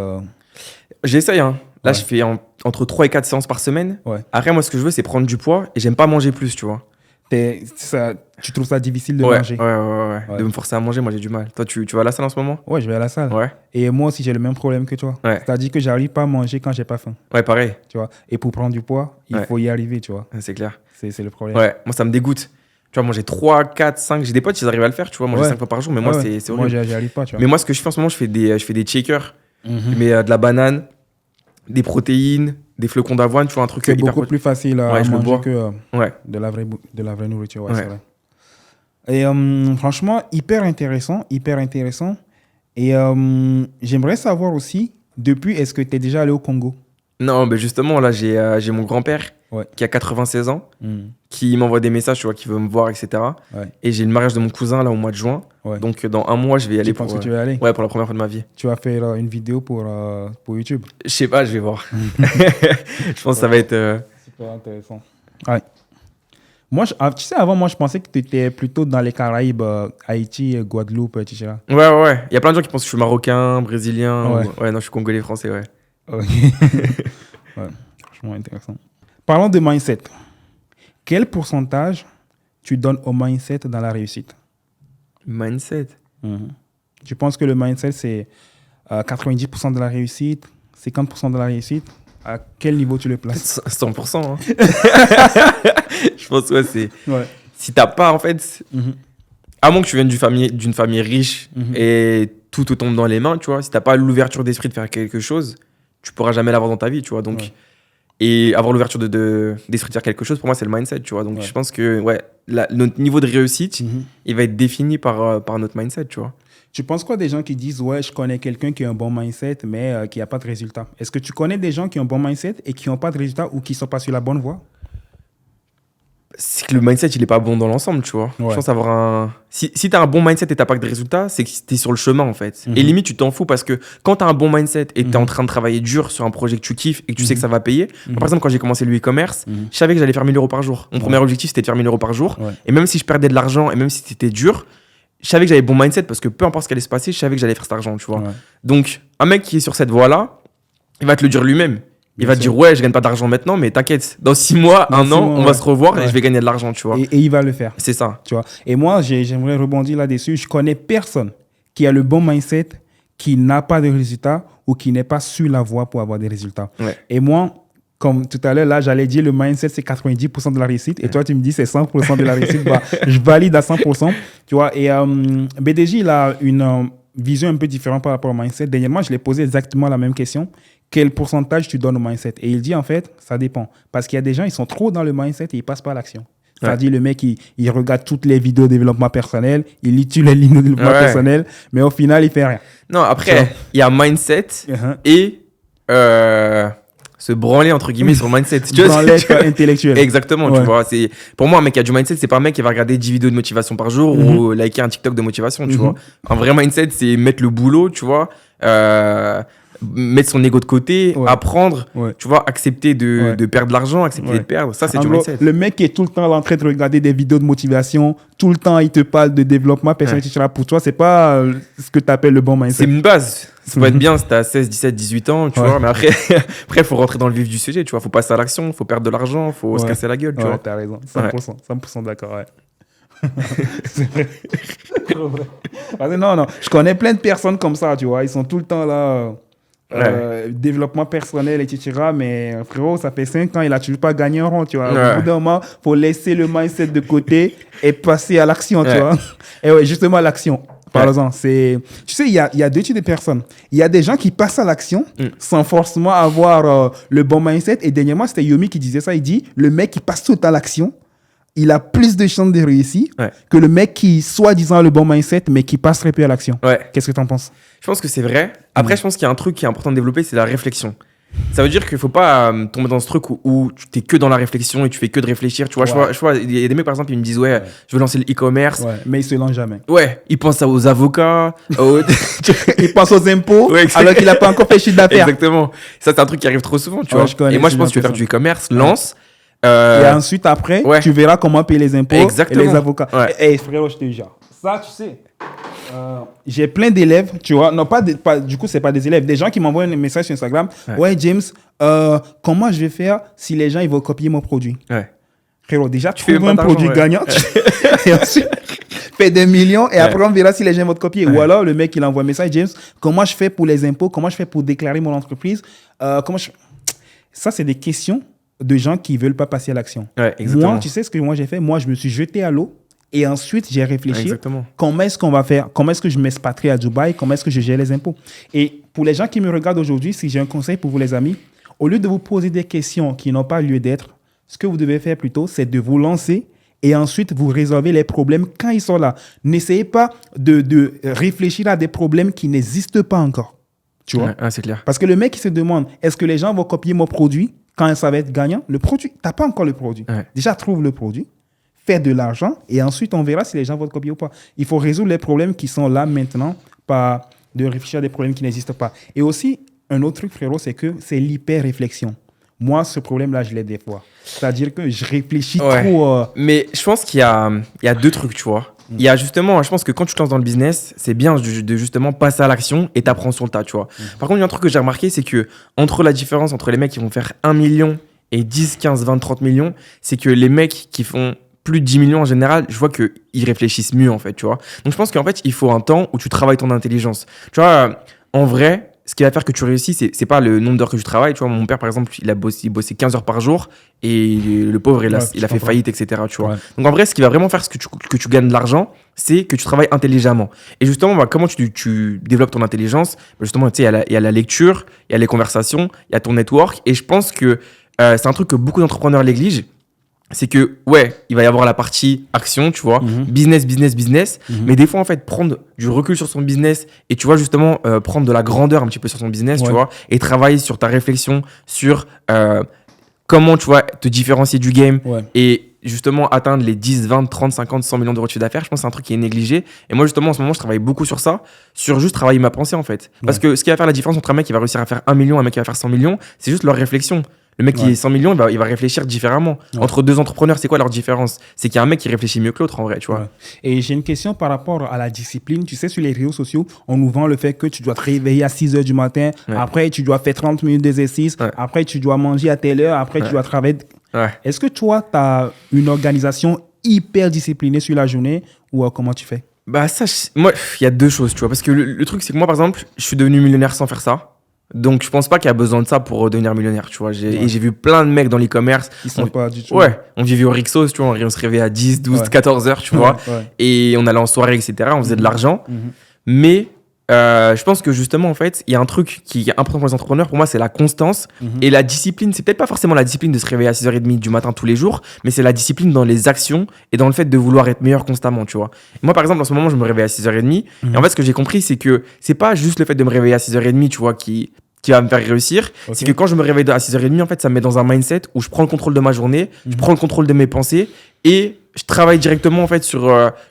J'essaye, hein. Là, je fais entre 3 et 4 séances par semaine. Ouais. Après, moi, ce que je veux, c'est prendre du poids et j'aime pas manger plus, tu vois. Tu trouves ça difficile de manger? Ouais. De me forcer à manger, moi, j'ai du mal. Toi, tu vas à la salle en ce moment? Ouais, je vais à la salle. Ouais. Et moi aussi, j'ai le même problème que toi. Ouais. C'est-à-dire que j'arrive pas à manger quand j'ai pas faim. Ouais, pareil. Tu vois. Et pour prendre du poids, il faut y arriver, tu vois. C'est clair. C'est le problème. Ouais, moi, ça me dégoûte. Tu vois, manger 3, 4, 5. J'ai des potes, ils arrivent à le faire, tu vois, manger 5 fois par jour, mais moi, c'est horrible. Moi, j'y arrive pas, tu vois. Mais moi, ce que je fais en ce moment, je fais des shakers. Je mets de la banane, des protéines, des flocons d'avoine, tu vois, un truc hyper beaucoup plus facile à manger que de la vraie nourriture. Ouais. C'est vrai. Et franchement, hyper intéressant. Et j'aimerais savoir aussi, depuis, est-ce que tu es déjà allé au Congo? Non, mais justement, là, j'ai mon grand-père qui a 96 ans, qui m'envoie des messages, tu vois, qui veut me voir, etc. Ouais. Et j'ai le mariage de mon cousin, là, au mois de juin. Ouais. Donc, dans un mois, je vais y aller. Tu penses que tu vas aller? Ouais, pour la première fois de ma vie. Tu vas faire une vidéo pour YouTube? Je sais pas, je vais voir. Je pense que ça va être... Super intéressant. Ouais. Moi, tu sais, avant, moi, je pensais que tu étais plutôt dans les Caraïbes, Haïti, Guadeloupe, etc. Ouais. Il y a plein de gens qui pensent que je suis marocain, brésilien. Ouais, non, je suis congolais, français, ouais. Ok. Ouais, franchement intéressant. Parlons de mindset. Quel pourcentage tu donnes au mindset dans la réussite? Mindset? Tu penses que le mindset, c'est 90% de la réussite, 50% de la réussite? À quel niveau tu le places? 100%. Hein. Je pense que c'est... Ouais. Si t'as pas, en fait... À moins que tu viennes d'une famille riche et tout te tombe dans les mains, tu vois. Si t'as pas l'ouverture d'esprit de faire quelque chose, tu pourras jamais l'avoir dans ta vie, tu vois. Donc, et avoir l'ouverture d'esprit de faire quelque chose, pour moi, c'est le mindset, tu vois. Donc, je pense que notre niveau de réussite, il va être défini par notre mindset, tu vois. Tu penses quoi des gens qui disent « Ouais, je connais quelqu'un qui a un bon mindset, mais qui n'a pas de résultat ». Est-ce que tu connais des gens qui ont un bon mindset et qui n'ont pas de résultat ou qui ne sont pas sur la bonne voie? C'est que le mindset, il n'est pas bon dans l'ensemble, tu vois. Je pense avoir un... Si tu as un bon mindset et tu n'as pas de résultat, c'est que tu es sur le chemin, en fait. Et limite, tu t'en fous parce que quand tu as un bon mindset et tu es en train de travailler dur sur un projet que tu kiffes et que tu sais que ça va payer... Moi, par exemple, quand j'ai commencé le e-commerce, je savais que j'allais faire 1 000 euros par jour. Mon premier objectif, c'était de faire 1 000 euros par jour. Et même si je perdais de l'argent et même si c'était dur... Je savais que j'avais bon mindset parce que peu importe ce qui allait se passer, je savais que j'allais faire cet argent, tu vois. Donc, un mec qui est sur cette voie-là, il va te le dire lui-même. Il va te dire, ouais, je gagne pas d'argent maintenant, mais t'inquiète, dans 6 mois, un an, on va se revoir et je vais gagner de l'argent, tu vois. Et il va le faire. C'est ça. Tu vois. Et moi, j'aimerais rebondir là-dessus. Je connais personne qui a le bon mindset, qui n'a pas de résultats ou qui n'est pas sur la voie pour avoir des résultats. Ouais. Et moi, comme tout à l'heure, là, j'allais dire le mindset, c'est 90% de la réussite. Et toi, tu me dis c'est 100% de la réussite. Bah, je valide à 100%. Tu vois, et BDJ, il a une vision un peu différente par rapport au mindset. Dernièrement, je lui ai posé exactement la même question. Quel pourcentage tu donnes au mindset? Et il dit, en fait, ça dépend. Parce qu'il y a des gens, ils sont trop dans le mindset et ils ne passent pas à l'action. C'est-à-dire, le mec, il regarde toutes les vidéos de développement personnel, il lit toutes les lignes de développement personnel, mais au final, il ne fait rien. Non, après, il y a mindset et... se branler entre guillemets sur le mindset. Branler intellectuel. Exactement, tu vois. Pour moi, un mec qui a du mindset, c'est pas un mec qui va regarder 10 vidéos de motivation par jour ou liker un TikTok de motivation, tu vois. Un vrai mindset, c'est mettre le boulot, tu vois. Mettre son ego de côté, apprendre, tu vois, accepter de perdre de l'argent, accepter de perdre. Ça, c'est du mindset. Le mec qui est tout le temps en train de regarder des vidéos de motivation, tout le temps, il te parle de développement personnel, etc. Pour toi, c'est pas ce que tu appelles le bon mindset. C'est une base. Ça peut être bien si tu as 16, 17, 18 ans, tu vois, mais après, il faut rentrer dans le vif du sujet, tu vois. Il faut passer à l'action, il faut perdre de l'argent, il faut se casser la gueule, tu vois. Tu as raison. 100% d'accord, c'est vrai. Parce que non, je connais plein de personnes comme ça, tu vois. Ils sont tout le temps là... développement personnel, etc. Mais frérot, ça fait 5 ans, il n'a toujours pas gagné un rond, tu vois. Au bout d'un moment, il faut laisser le mindset de côté et passer à l'action, tu vois. Et justement, l'action. Parlons-en. Tu sais, il y a deux types de personnes. Il y a des gens qui passent à l'action sans forcément avoir le bon mindset. Et dernièrement, c'était Yomi qui disait ça. Il dit, le mec qui passe tout le temps à l'action, il a plus de chances de réussir que le mec qui, soi-disant, a le bon mindset, mais qui passe très peu à l'action. Qu'est-ce que tu en penses? Je pense que c'est vrai. Après, je pense qu'il y a un truc qui est important de développer, c'est la réflexion. Ça veut dire qu'il ne faut pas tomber dans ce truc où tu es que dans la réflexion et tu fais que de réfléchir. Tu vois, je vois, il y a des mecs, par exemple, ils me disent, je veux lancer le e-commerce. Mais ils ne se lancent jamais. Ils pensent aux avocats. Ils pensent aux impôts alors qu'il n'a pas encore fait chiffre d'affaires. Exactement. Ça, c'est un truc qui arrive trop souvent. Tu vois. Et moi, je pense que tu veux faire du e-commerce, lance. Et ensuite, après, tu verras comment payer les impôts et les avocats. Ouais. Frérot, je te jure. Ça, tu sais, j'ai plein d'élèves, tu vois. Non, du coup, ce n'est pas des élèves. Des gens qui m'envoient un message sur Instagram. Ouais, James, comment je vais faire si les gens ils vont copier mon produit? Frérot, déjà, trouve un produit gagnant. Et ensuite, fais des millions. Et après, on verra si les gens vont te copier. Ou alors, le mec, il envoie un message. James, comment je fais pour les impôts? Comment je fais pour déclarer mon entreprise? Ça, c'est des questions de gens qui ne veulent pas passer à l'action. Moi, tu sais ce que moi j'ai fait? Moi, je me suis jeté à l'eau et ensuite, j'ai réfléchi. Comment est-ce qu'on va faire? Comment est-ce que je m'expatrie à Dubaï? Comment est-ce que je gère les impôts? Et pour les gens qui me regardent aujourd'hui, si j'ai un conseil pour vous, les amis, au lieu de vous poser des questions qui n'ont pas lieu d'être, ce que vous devez faire plutôt, c'est de vous lancer et ensuite vous résolvez les problèmes quand ils sont là. N'essayez pas de réfléchir à des problèmes qui n'existent pas encore. Tu vois? C'est clair. Parce que le mec qui se demande, est-ce que les gens vont copier mon produit quand ça va être gagnant? Le produit, tu n'as pas encore le produit. Déjà, trouve le produit, fais de l'argent et ensuite, on verra si les gens vont te copier ou pas. Il faut résoudre les problèmes qui sont là maintenant, pas de réfléchir à des problèmes qui n'existent pas. Et aussi, un autre truc, frérot, c'est que c'est l'hyper-réflexion. Moi, ce problème-là, je l'ai des fois. C'est-à-dire que je réfléchis trop. Mais je pense qu'il y a deux trucs, tu vois. Il y a justement, je pense que quand tu te lances dans le business, c'est bien de justement passer à l'action et t'apprends sur le tas, tu vois. Par contre, il y a un truc que j'ai remarqué, c'est que entre la différence entre les mecs qui vont faire 1 million et 10, 15, 20, 30 millions, c'est que les mecs qui font plus de 10 millions en général, je vois qu'ils réfléchissent mieux, en fait, tu vois. Donc, je pense qu'en fait, il faut un temps où tu travailles ton intelligence. Tu vois, en vrai, ce qui va faire que tu réussis, c'est pas le nombre d'heures que tu travailles. Tu vois, mon père, par exemple, il bossait 15 heures par jour et le pauvre, il a fait faillite, etc. Tu vois. Donc, en vrai, ce qui va vraiment faire que tu gagnes de l'argent, c'est que tu travailles intelligemment. Et justement, comment tu développes ton intelligence? Justement, tu sais, il y a la lecture, il y a les conversations, il y a ton network. Et je pense que c'est un truc que beaucoup d'entrepreneurs négligent. C'est que, il va y avoir la partie action, tu vois, business, mais des fois, en fait, prendre du recul sur son business et, tu vois, justement, prendre de la grandeur un petit peu sur son business, tu vois, et travailler sur ta réflexion, sur comment, tu vois, te différencier du game et justement atteindre les 10, 20, 30, 50, 100 millions d'euros de chiffre d'affaires. Je pense que c'est un truc qui est négligé. Et moi, justement, en ce moment, je travaille beaucoup sur ça, sur juste travailler ma pensée, en fait. Parce que ce qui va faire la différence entre un mec qui va réussir à faire 1 million et un mec qui va faire 100 millions, c'est juste leur réflexion. Le mec qui est 100 millions, il va réfléchir différemment. Entre deux entrepreneurs, c'est quoi leur différence? C'est qu'il y a un mec qui réfléchit mieux que l'autre, en vrai, tu vois. Et j'ai une question par rapport à la discipline. Tu sais, sur les réseaux sociaux, on nous vend le fait que tu dois te réveiller à 6 h du matin. Après, tu dois faire 30 minutes d'exercice. Après, tu dois manger à telle heure. Après, tu dois travailler. Est-ce que toi, tu as une organisation hyper disciplinée sur la journée ou comment tu fais? Bah ça, moi, il y a deux choses, tu vois. Parce que le truc, c'est que moi, par exemple, je suis devenu millionnaire sans faire ça. Donc, je pense pas qu'il y a besoin de ça pour devenir millionnaire, tu vois. Et j'ai vu plein de mecs dans l'e-commerce. Ils sont pas du tout. On vivait au Rixos, tu vois. On se réveillait à 10, 12, 14 heures, tu vois. Et on allait en soirée, etc. On faisait de l'argent. Mais je pense que justement, en fait, il y a un truc qui est important pour les entrepreneurs. Pour moi, c'est la constance et la discipline. C'est peut-être pas forcément la discipline de se réveiller à 6h30 du matin tous les jours, mais c'est la discipline dans les actions et dans le fait de vouloir être meilleur constamment, tu vois. Et moi, par exemple, en ce moment, je me réveille à 6h30. Et en fait, ce que j'ai compris, c'est que c'est pas juste le fait de me réveiller à 6h30, tu vois, qui va me faire réussir. C'est que quand je me réveille à 6h30, en fait, ça me met dans un mindset où je prends le contrôle de ma journée, je prends le contrôle de mes pensées et je travaille directement en fait sur,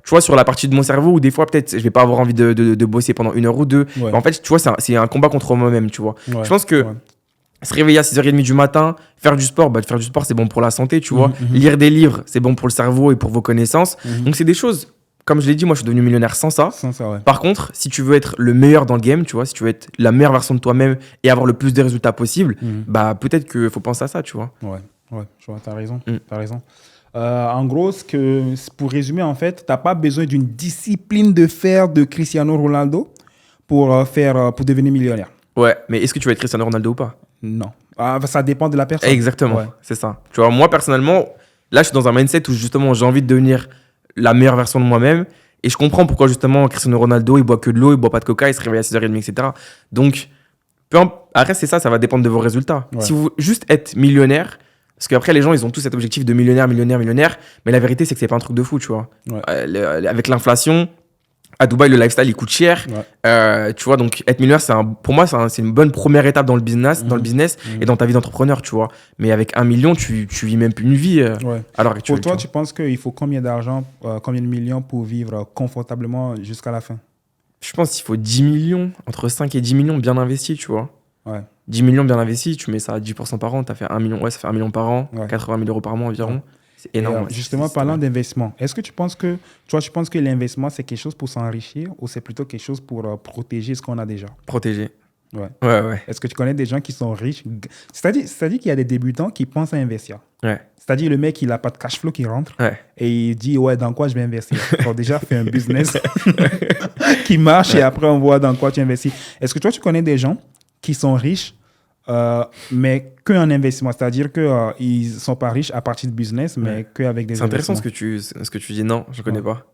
tu vois, sur la partie de mon cerveau où des fois peut-être je vais pas avoir envie de bosser pendant 1 heure ou deux. En fait, tu vois, c'est un combat contre moi-même, tu vois. Je pense que se réveiller à 6h30 du matin, faire du sport, faire du sport, c'est bon pour la santé, tu vois. Lire des livres, c'est bon pour le cerveau et pour vos connaissances. Donc, c'est des choses. Comme je l'ai dit, moi, je suis devenu millionnaire sans ça. Par contre, si tu veux être le meilleur dans le game, tu vois, si tu veux être la meilleure version de toi-même et avoir le plus de résultats possible, bah, peut-être qu'il faut penser à ça, tu vois. Je vois, t'as raison. En gros, pour résumer, en fait, t'as pas besoin d'une discipline de fer de Cristiano Ronaldo pour devenir millionnaire. Ouais, mais est-ce que tu vas être Cristiano Ronaldo ou pas? Non. Ça dépend de la personne. Exactement, c'est ça. Tu vois, moi, personnellement, là, je suis dans un mindset où, justement, j'ai envie de devenir la meilleure version de moi-même. Et je comprends pourquoi, justement, Cristiano Ronaldo, il boit que de l'eau, il boit pas de coca, il se réveille à 6h30, etc. Donc, après, c'est ça va dépendre de vos résultats. Si vous juste être millionnaire, parce qu'après, les gens, ils ont tous cet objectif de millionnaire. Mais la vérité, c'est que c'est pas un truc de fou, tu vois. Avec l'inflation, à Dubaï, le lifestyle, il coûte cher. Tu vois, donc être millionnaire, pour moi, c'est une bonne première étape dans le business, et dans ta vie d'entrepreneur, tu vois. Mais avec 1 million, tu vis même plus une vie. Alors, pour toi, tu penses qu'il faut combien d'argent, combien de millions pour vivre confortablement jusqu'à la fin? Je pense qu'il faut 10 millions, entre 5 et 10 millions bien investis, tu vois. 10 millions bien investis, tu mets ça à 10% par an, tu as fait 1 million, ça fait 1 million par an, 80 000 euros par mois environ. C'est énorme. Justement, parlant d'investissement, est-ce que tu penses que l'investissement, c'est quelque chose pour s'enrichir ou c'est plutôt quelque chose pour protéger ce qu'on a déjà? Protéger. Ouais. Est-ce que tu connais des gens qui sont riches? C'est-à-dire qu'il y a des débutants qui pensent à investir. Ouais. C'est-à-dire le mec, il n'a pas de cash flow qui rentre et il dit, dans quoi je vais investir? Alors déjà, fais un business qui marche et après, on voit dans quoi tu investis. Est-ce que toi, tu connais des gens qui sont riches, mais qu'en investissement? C'est-à-dire qu'ils ne sont pas riches à partir de business, mais qu'avec des investissements. C'est intéressant ce que tu dis. Non, je ne connais pas.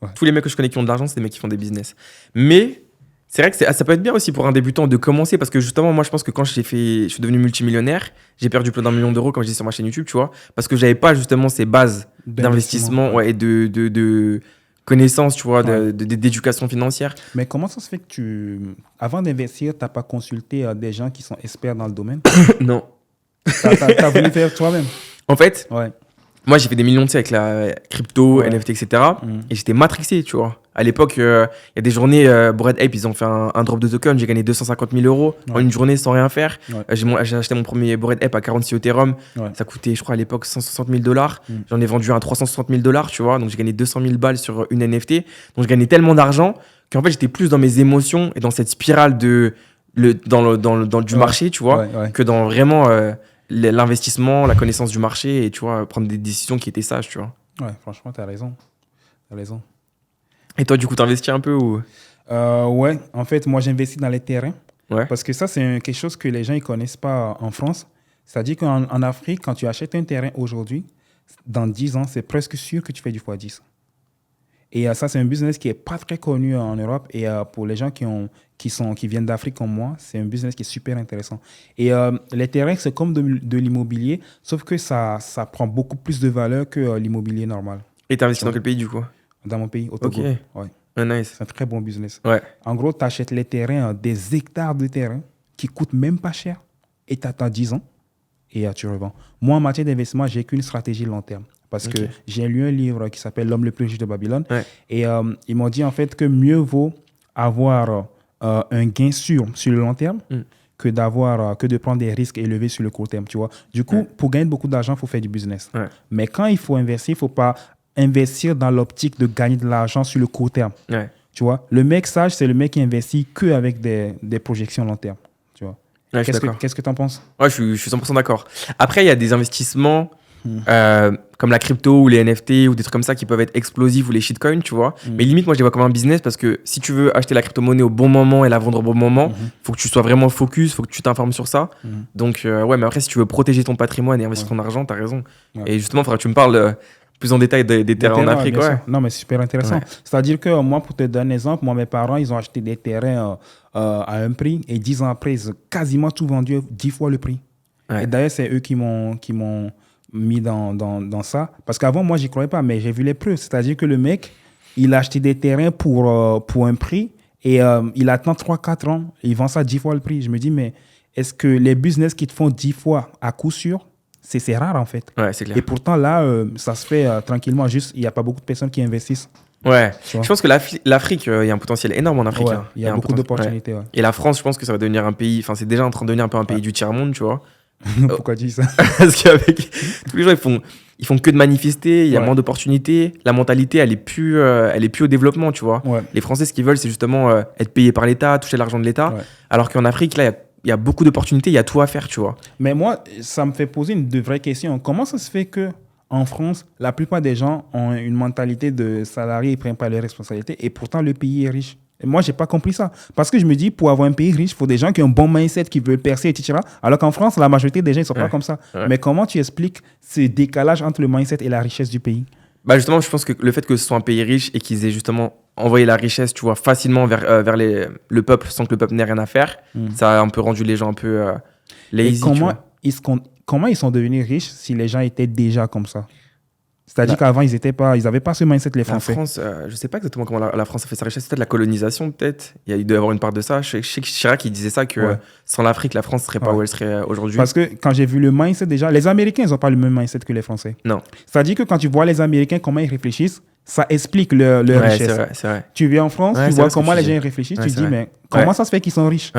Ouais. Tous les mecs que je connais qui ont de l'argent, c'est des mecs qui font des business. Mais c'est vrai que ça peut être bien aussi pour un débutant de commencer parce que justement, moi, je pense que quand je suis devenu multimillionnaire, j'ai perdu plus d'1 million d'euros, comme je dis sur ma chaîne YouTube, tu vois, parce que je n'avais pas justement ces bases d'investissement et de connaissances, tu vois, d'éducation financière. Mais comment ça se fait que avant d'investir, tu n'as pas consulté des gens qui sont experts dans le domaine? Non. Tu as voulu faire toi-même? En fait, moi, j'ai fait des millions avec la crypto, NFT, etc. Et j'étais matrixé, tu vois. À l'époque, il y a des journées, Bored Ape, ils ont fait un drop de token. J'ai gagné 250 000 euros en une journée sans rien faire. J'ai acheté mon premier Bored Ape à 46 Ethereum. Ça coûtait, je crois, à l'époque, 160 000 $. J'en ai vendu un 360 000 $, tu vois. Donc, j'ai gagné 200 000 balles sur une NFT. Donc, je gagnais tellement d'argent qu'en fait, j'étais plus dans mes émotions et dans cette spirale du marché, tu vois, que dans vraiment l'investissement, la connaissance du marché et, tu vois, prendre des décisions qui étaient sages, tu vois. Ouais, franchement, t'as raison. Et toi, du coup, t'investis un peu ou... Ouais, en fait, moi, j'investis dans les terrains. Ouais. Parce que ça, c'est quelque chose que les gens ne connaissent pas en France. C'est-à-dire qu'en Afrique, quand tu achètes un terrain aujourd'hui, dans 10 ans, c'est presque sûr que tu fais du x10. Et ça, c'est un business qui n'est pas très connu en Europe. Et pour les gens qui viennent d'Afrique comme moi, c'est un business qui est super intéressant. Et les terrains, c'est comme de l'immobilier, sauf que ça prend beaucoup plus de valeur que l'immobilier normal. Et tu investis dans quel pays, du coup? Dans mon pays, au Togo. Ok. Ouais. Nice. C'est un très bon business. Ouais. En gros, tu achètes les terrains, des hectares de terrain qui coûtent même pas cher et tu attends 10 ans et tu revends. Moi, en matière d'investissement, j'ai qu'une stratégie long terme. Parce que j'ai lu un livre qui s'appelle L'homme le plus riche de Babylone. Et ils m'ont dit en fait que mieux vaut avoir un gain sûr sur le long terme que de prendre des risques élevés sur le court terme. Tu vois. Du coup, pour gagner beaucoup d'argent, il faut faire du business. Mais quand il faut investir, il ne faut pas investir dans l'optique de gagner de l'argent sur le court terme. Tu vois. Le mec sage, c'est le mec qui investit qu'avec des projections long terme. Tu vois. Qu'est-ce que tu en penses? Ouais, je suis 100% d'accord. Après, il y a des investissements comme la crypto ou les NFT ou des trucs comme ça qui peuvent être explosifs ou les shitcoins, tu vois. Mais limite, moi, je les vois comme un business parce que si tu veux acheter la crypto-monnaie au bon moment et la vendre au bon moment, faut que tu sois vraiment focus, faut que tu t'informes sur ça. Donc, ouais, mais après, si tu veux protéger ton patrimoine et investir ton argent, t'as raison. Et justement, il faudra que tu me parles plus en détail des terrains en Afrique. Non, mais c'est super intéressant. C'est-à-dire que moi, pour te donner un exemple, moi, mes parents, ils ont acheté des terrains à un prix et 10 ans après, ils ont quasiment tout vendu 10 fois le prix. Et d'ailleurs, c'est eux qui m'ont mis dans ça. Parce qu'avant, moi, j'y croyais pas, mais j'ai vu les preuves. C'est-à-dire que le mec, il a acheté des terrains pour un prix et il attend 3-4 ans et il vend ça 10 fois le prix. Je me dis, mais est-ce que les business qui te font 10 fois à coup sûr, c'est rare en fait. Ouais, c'est clair. Et pourtant, là, ça se fait tranquillement. Juste, il n'y a pas beaucoup de personnes qui investissent. Ouais, je pense que l'Afrique, il y a un potentiel énorme en Afrique. Il y a beaucoup d'opportunités. Ouais. Et la France, je pense que ça va devenir un pays, enfin, c'est déjà en train de devenir un peu un pays du tiers-monde, tu vois. Pourquoi tu dis ça? Parce qu'avec tous les gens, ils font que de manifester, il y a moins d'opportunités, la mentalité, elle est plus au développement, tu vois. Les Français, ce qu'ils veulent, c'est justement être payés par l'État, toucher l'argent de l'État. Alors qu'en Afrique, là, il y a beaucoup d'opportunités, il y a tout à faire, tu vois. Mais moi, ça me fait poser de vraies questions. Comment ça se fait qu'en France, la plupart des gens ont une mentalité de salarié, ils ne prennent pas leurs responsabilités et pourtant le pays est riche? Et moi, je n'ai pas compris ça. Parce que je me dis, pour avoir un pays riche, il faut des gens qui ont un bon mindset, qui veulent percer, etc. Alors qu'en France, la majorité des gens ne sont pas comme ça. Mais comment tu expliques ce décalage entre le mindset et la richesse du pays? Bah justement, je pense que le fait que ce soit un pays riche et qu'ils aient justement envoyé la richesse, tu vois, facilement vers le peuple sans que le peuple n'ait rien à faire, ça a un peu rendu les gens un peu lazy. Et comment ils sont devenus riches si les gens étaient déjà comme ça? C'est-à-dire qu'avant, ils n'avaient pas ce mindset, les Français. La France, je ne sais pas exactement comment la France a fait sa richesse. C'est peut-être la colonisation, peut-être. Il doit y avoir une part de ça. Je sais que Chirac, il disait ça, que sans l'Afrique, la France ne serait pas où elle serait aujourd'hui. Parce que quand j'ai vu le mindset déjà, les Américains, ils n'ont pas le même mindset que les Français. Non. C'est-à-dire que quand tu vois les Américains, comment ils réfléchissent, ça explique leur richesse. C'est vrai. Tu viens en France, tu vois comment les gens réfléchissent, tu te dis, mais comment ça se fait qu'ils sont riches?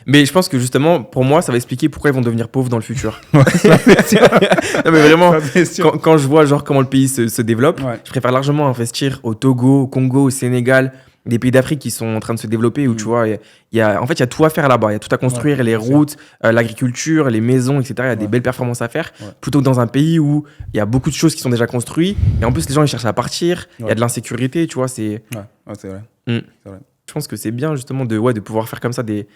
Mais je pense que justement, pour moi, ça va expliquer pourquoi ils vont devenir pauvres dans le futur. Non, mais vraiment, quand je vois genre comment le pays se développe, je préfère largement investir au Togo, au Congo, au Sénégal, des pays d'Afrique qui sont en train de se développer où tu vois, en fait, il y a tout à faire là-bas. Il y a tout à construire, les routes, l'agriculture, les maisons, etc. Il y a des belles performances à faire. Plutôt que dans un pays où il y a beaucoup de choses qui sont déjà construites. Et en plus, les gens, ils cherchent à partir. Il y a de l'insécurité, tu vois. C'est vrai. C'est vrai. Je pense que c'est bien justement de pouvoir faire comme ça des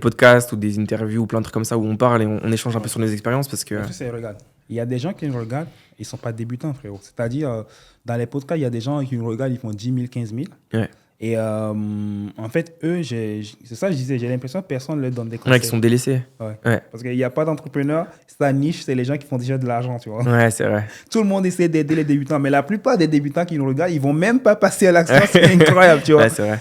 podcasts ou des interviews ou plein de trucs comme ça où on parle et on échange un peu sur nos expériences parce que... Regarde, il y a des gens qui nous regardent, ils ne sont pas débutants, frérot. C'est-à-dire, dans les podcasts, il y a des gens qui nous regardent, ils font 10 000, 15 000. Ouais. Et en fait, eux, c'est ça que je disais, j'ai l'impression que personne ne leur donne des conseils. Ouais, qui sont délaissés. Ouais. Parce qu'il n'y a pas d'entrepreneur, sa niche, c'est les gens qui font déjà de l'argent, tu vois. Ouais, c'est vrai. Tout le monde essaie d'aider les débutants, mais la plupart des débutants qui nous regardent, ils ne vont même pas passer à l'action, c'est incroyable, tu vois. Ouais, c'est vrai.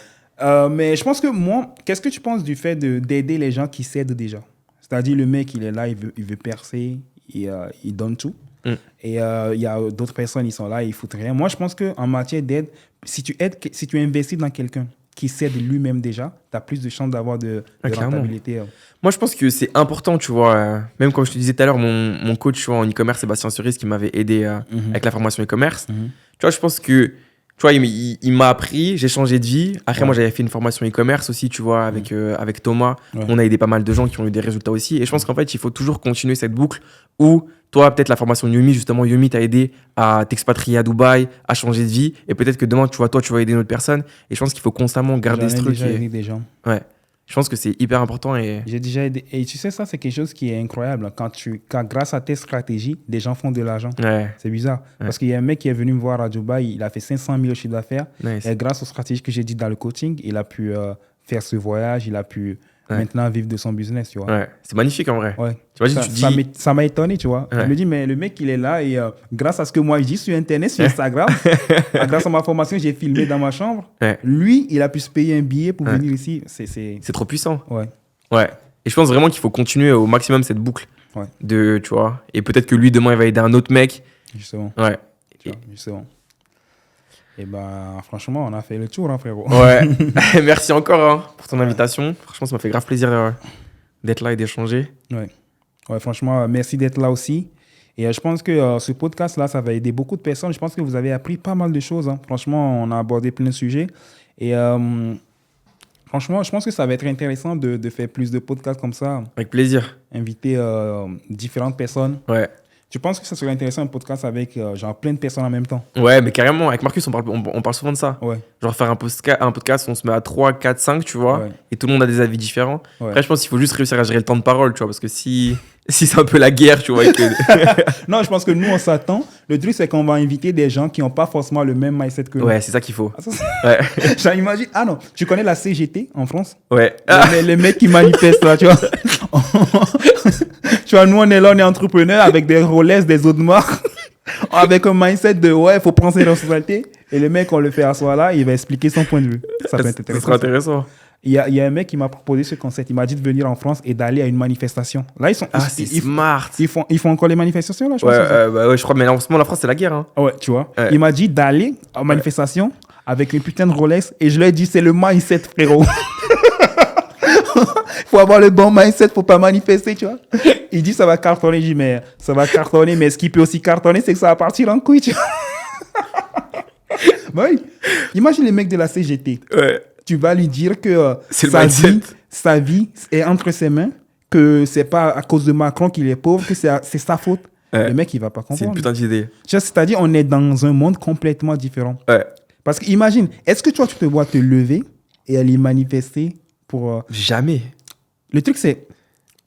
Mais je pense que moi, qu'est-ce que tu penses du fait d'aider les gens qui s'aident déjà? C'est-à-dire, le mec, il est là, il veut percer, il donne tout. Et il y a d'autres personnes, ils sont là, ils foutent rien. Moi, je pense qu'en matière d'aide, si tu investis dans quelqu'un qui s'aide lui-même déjà, tu as plus de chances d'avoir de rentabilité. Moi, je pense que c'est important, tu vois. Même comme je te disais tout à l'heure, mon coach tu vois, en e-commerce, Sébastien Cerise, qui m'avait aidé avec la formation e-commerce. Tu vois, je pense que tu vois, il m'a appris, j'ai changé de vie. Après, moi, j'avais fait une formation e-commerce aussi, tu vois, avec Thomas. On a aidé pas mal de gens qui ont eu des résultats aussi. Et je pense qu'en fait, il faut toujours continuer cette boucle où, toi, peut-être la formation Yumi, justement, Yumi t'a aidé à t'expatrier à Dubaï, à changer de vie. Et peut-être que demain, tu vois, toi, tu vas aider une autre personne. Et je pense qu'il faut constamment garder ce truc. J'ai déjà aidé des gens. Ouais. Je pense que c'est hyper important. J'ai déjà aidé. Et tu sais, ça, c'est quelque chose qui est incroyable. Quand grâce à tes stratégies, des gens font de l'argent. Ouais. C'est bizarre. Ouais. Parce qu'il y a un mec qui est venu me voir à Dubaï, il a fait 500 000 chiffre d'affaires. Nice. Et grâce aux stratégies que j'ai dit dans le coaching, il a pu faire ce voyage, il a pu maintenant vivre de son business, tu vois. Ouais. C'est magnifique en vrai. Ouais. Ça m'a étonné, tu vois. Ouais. Je me dis, mais le mec, il est là et grâce à ce que moi, je dis sur Internet, sur Instagram, grâce à ma formation, j'ai filmé dans ma chambre. Ouais. Lui, il a pu se payer un billet pour venir ici. C'est trop puissant. Ouais. Ouais. Et je pense vraiment qu'il faut continuer au maximum cette boucle. Ouais. Tu vois. Et peut-être que lui, demain, il va aider un autre mec. Justement. Ouais. Justement. Et ben, franchement, on a fait le tour, hein, frérot. Ouais. Merci encore pour ton invitation. Franchement, ça m'a fait grave plaisir d'être là et d'échanger. Ouais, franchement, merci d'être là aussi. Et je pense que ce podcast-là, ça va aider beaucoup de personnes. Je pense que vous avez appris pas mal de choses. Hein. Franchement, on a abordé plein de sujets. Et franchement, je pense que ça va être intéressant de faire plus de podcasts comme ça. Avec plaisir. Inviter différentes personnes. Ouais. Tu penses que ça serait intéressant un podcast avec genre plein de personnes en même temps? Ouais, mais carrément. Avec Marcus, on parle souvent de ça. Ouais. Genre faire un podcast, on se met à 3, 4, 5, tu vois. Et tout le monde a des avis différents. Ouais. Après, je pense qu'il faut juste réussir à gérer le temps de parole, tu vois. Parce que si c'est un peu la guerre, tu vois. Non, je pense que nous, on s'attend. Le truc, c'est qu'on va inviter des gens qui n'ont pas forcément le même mindset que nous. Ouais, c'est ça qu'il faut. Ouais. J'imagine. Ah non, tu connais la CGT en France? Ouais. Les mecs qui manifestent là, tu vois. Tu vois, nous, on est là, on est entrepreneurs avec des Rolex, des autres marques, avec un mindset de ouais, il faut prendre ses responsabilités. Et le mec, on le fait asseoir là, il va expliquer son point de vue. Ça peut être intéressant. Ça sera intéressant. Il y a un mec qui m'a proposé ce concept. Il m'a dit de venir en France et d'aller à une manifestation. Là, c'est smart. Ils font encore les manifestations là, je pense. Ouais, je crois, mais en ce moment, la France, c'est la guerre. Hein. Ouais, tu vois. Ouais. Il m'a dit d'aller en manifestation avec une putain de Rolex et je lui ai dit, c'est le mindset, frérot. Faut avoir le bon mindset pour pas manifester, tu vois. Il dit ça va cartonner. Je dis mais ça va cartonner, mais ce qui peut aussi cartonner, c'est que ça va partir en couille, tu vois. Oui. Imagine les mecs de la CGT. Ouais. Tu vas lui dire que sa vie est entre ses mains, que c'est pas à cause de Macron qu'il est pauvre, que c'est sa faute. Ouais. Le mec, il va pas comprendre. C'est une putain d'idée. C'est-à-dire, on est dans un monde complètement différent. Ouais. Parce que imagine, est-ce que toi, tu te vois te lever et aller manifester pour... Jamais. Le truc, c'est...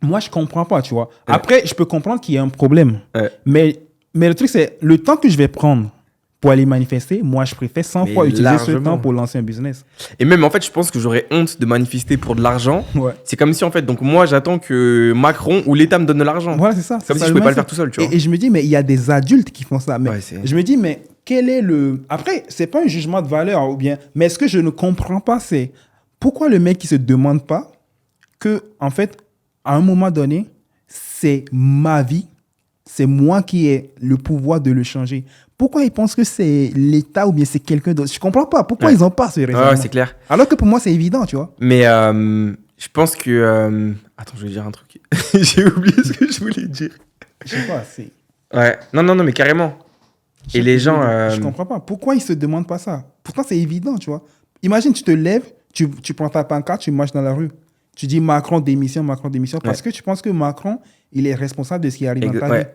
Moi, je comprends pas, tu vois. Ouais. Après, je peux comprendre qu'il y a un problème. Ouais. Mais le truc, c'est le temps que je vais prendre pour aller manifester, moi, je préfère 100 fois utiliser ce temps pour lancer un business. Et même, en fait, je pense que j'aurais honte de manifester pour de l'argent. Ouais. C'est comme si, en fait, donc moi, j'attends que Macron ou l'État me donne de l'argent. Voilà, c'est ça. C'est comme si je pouvais pas le faire tout seul, tu vois. Et je me dis, mais il y a des adultes qui font ça. Mais je me dis, mais quel est le... Après, c'est pas un jugement de valeur, ou bien... Mais ce que je ne comprends pas, c'est pourquoi le mec qui se demande pas que, en fait, à un moment donné, c'est ma vie, c'est moi qui ai le pouvoir de le changer. Pourquoi ils pensent que c'est l'État ou bien c'est quelqu'un d'autre? Je comprends pas. Pourquoi ils n'ont pas ce raisonnement? Ouais, c'est clair. Alors que pour moi, c'est évident, tu vois. Mais je pense que Attends, je vais dire un truc. J'ai oublié ce que je voulais dire. Je sais pas, c'est... Ouais, non, mais carrément. Et les gens... Je comprends pas. Pourquoi ils se demandent pas ça? Pourtant, c'est évident, tu vois. Imagine, tu te lèves, tu prends ta pancarte, tu marches dans la rue. Tu dis Macron démission, parce que tu penses que Macron, il est responsable de ce qui arrive dans ta vie.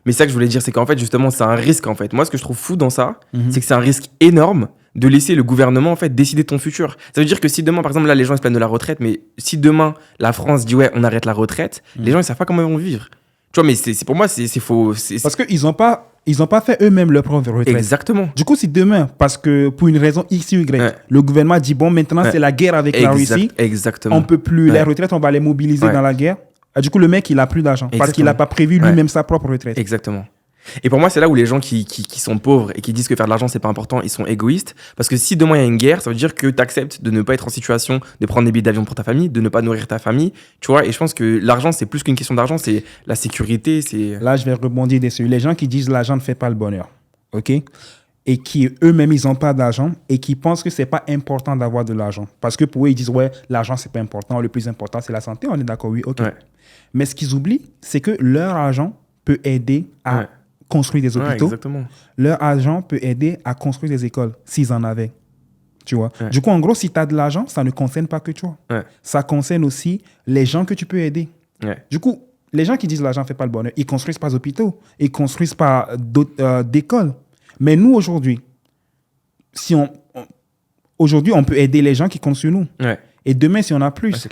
Mais ça que je voulais dire, c'est qu'en fait, justement, c'est un risque, en fait. Moi, ce que je trouve fou dans ça, c'est que c'est un risque énorme de laisser le gouvernement, en fait, décider de ton futur. Ça veut dire que si demain, par exemple, là, les gens ils se plaignent de la retraite, mais si demain, la France dit, ouais, on arrête la retraite, les gens, ils savent pas comment ils vont vivre. Tu vois, mais c'est pour moi, c'est faux. Parce qu'ils n'ont pas fait eux-mêmes leur propre retraite. Exactement. Du coup, si demain, parce que pour une raison X ou Y, le gouvernement dit, bon, maintenant, c'est la guerre avec la Russie. Exactement. On ne peut plus, les retraites, on va les mobiliser dans la guerre. Et du coup, le mec, il n'a plus d'argent. Parce qu'il n'a pas prévu lui-même sa propre retraite. Exactement. Et pour moi, c'est là où les gens qui sont pauvres et qui disent que faire de l'argent, c'est pas important, ils sont égoïstes. Parce que si demain il y a une guerre, ça veut dire que tu acceptes de ne pas être en situation de prendre des billets d'avion pour ta famille, de ne pas nourrir ta famille. Tu vois, et je pense que l'argent, c'est plus qu'une question d'argent, c'est la sécurité. Là, je vais rebondir dessus. Les gens qui disent l'argent ne fait pas le bonheur, ok? Et qui eux-mêmes, ils n'ont pas d'argent et qui pensent que c'est pas important d'avoir de l'argent. Parce que pour eux, ils disent, ouais, l'argent, c'est pas important, le plus important, c'est la santé. On est d'accord, oui, ok. Mais ce qu'ils oublient, c'est que leur argent peut aider à construire des hôpitaux. Leur argent peut aider à construire des écoles, s'ils en avaient. Tu vois? Du coup, en gros, si tu as de l'argent, ça ne concerne pas que toi. Ça concerne aussi les gens que tu peux aider. Du coup, les gens qui disent l'argent ne fait pas le bonheur, ils construisent pas d'hôpitaux, ils construisent pas d'écoles. Mais nous, aujourd'hui, aujourd'hui, on peut aider les gens qui comptent sur nous. Et demain, si on a plus,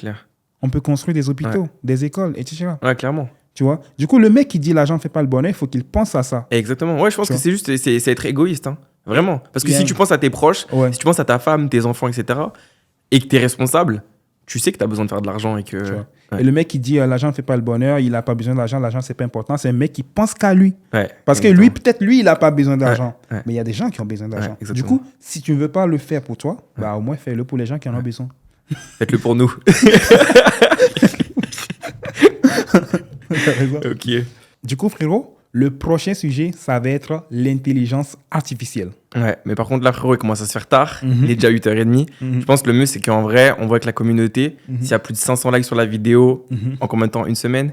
on peut construire des hôpitaux, des écoles, etc. Ouais, clairement. Tu vois? Du coup, le mec qui dit l'argent ne fait pas le bonheur, il faut qu'il pense à ça. Exactement. Ouais, je pense que c'est juste c'est être égoïste. Hein. Vraiment. Parce que si tu penses à tes proches, si tu penses à ta femme, tes enfants, etc., et que tu es responsable, tu sais que tu as besoin de faire de l'argent. Et le mec qui dit l'argent ne fait pas le bonheur, il n'a pas besoin d'argent, l'argent, c'est pas important, c'est un mec qui pense qu'à lui. Parce que lui, peut-être lui, il n'a pas besoin d'argent. Mais il y a des gens qui ont besoin d'argent. Du coup, si tu ne veux pas le faire pour toi, bah, au moins fais-le pour les gens qui en ont besoin. Faites-le pour nous. Ok. Du coup, frérot, le prochain sujet, ça va être l'intelligence artificielle. Ouais, mais par contre, là, frérot, il commence à se faire tard. Il est déjà 8h30. Je pense que le mieux, c'est qu'en vrai, on voit que la communauté, s'il y a plus de 500 likes sur la vidéo, en combien de temps? Une semaine?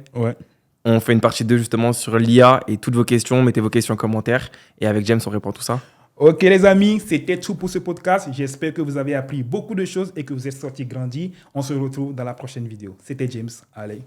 On fait une partie 2 justement sur l'IA et toutes vos questions. Mettez vos questions en commentaire. Et avec James, on répond à tout ça. Ok les amis, c'était tout pour ce podcast. J'espère que vous avez appris beaucoup de choses et que vous êtes sortis grandis. On se retrouve dans la prochaine vidéo. C'était James. Allez.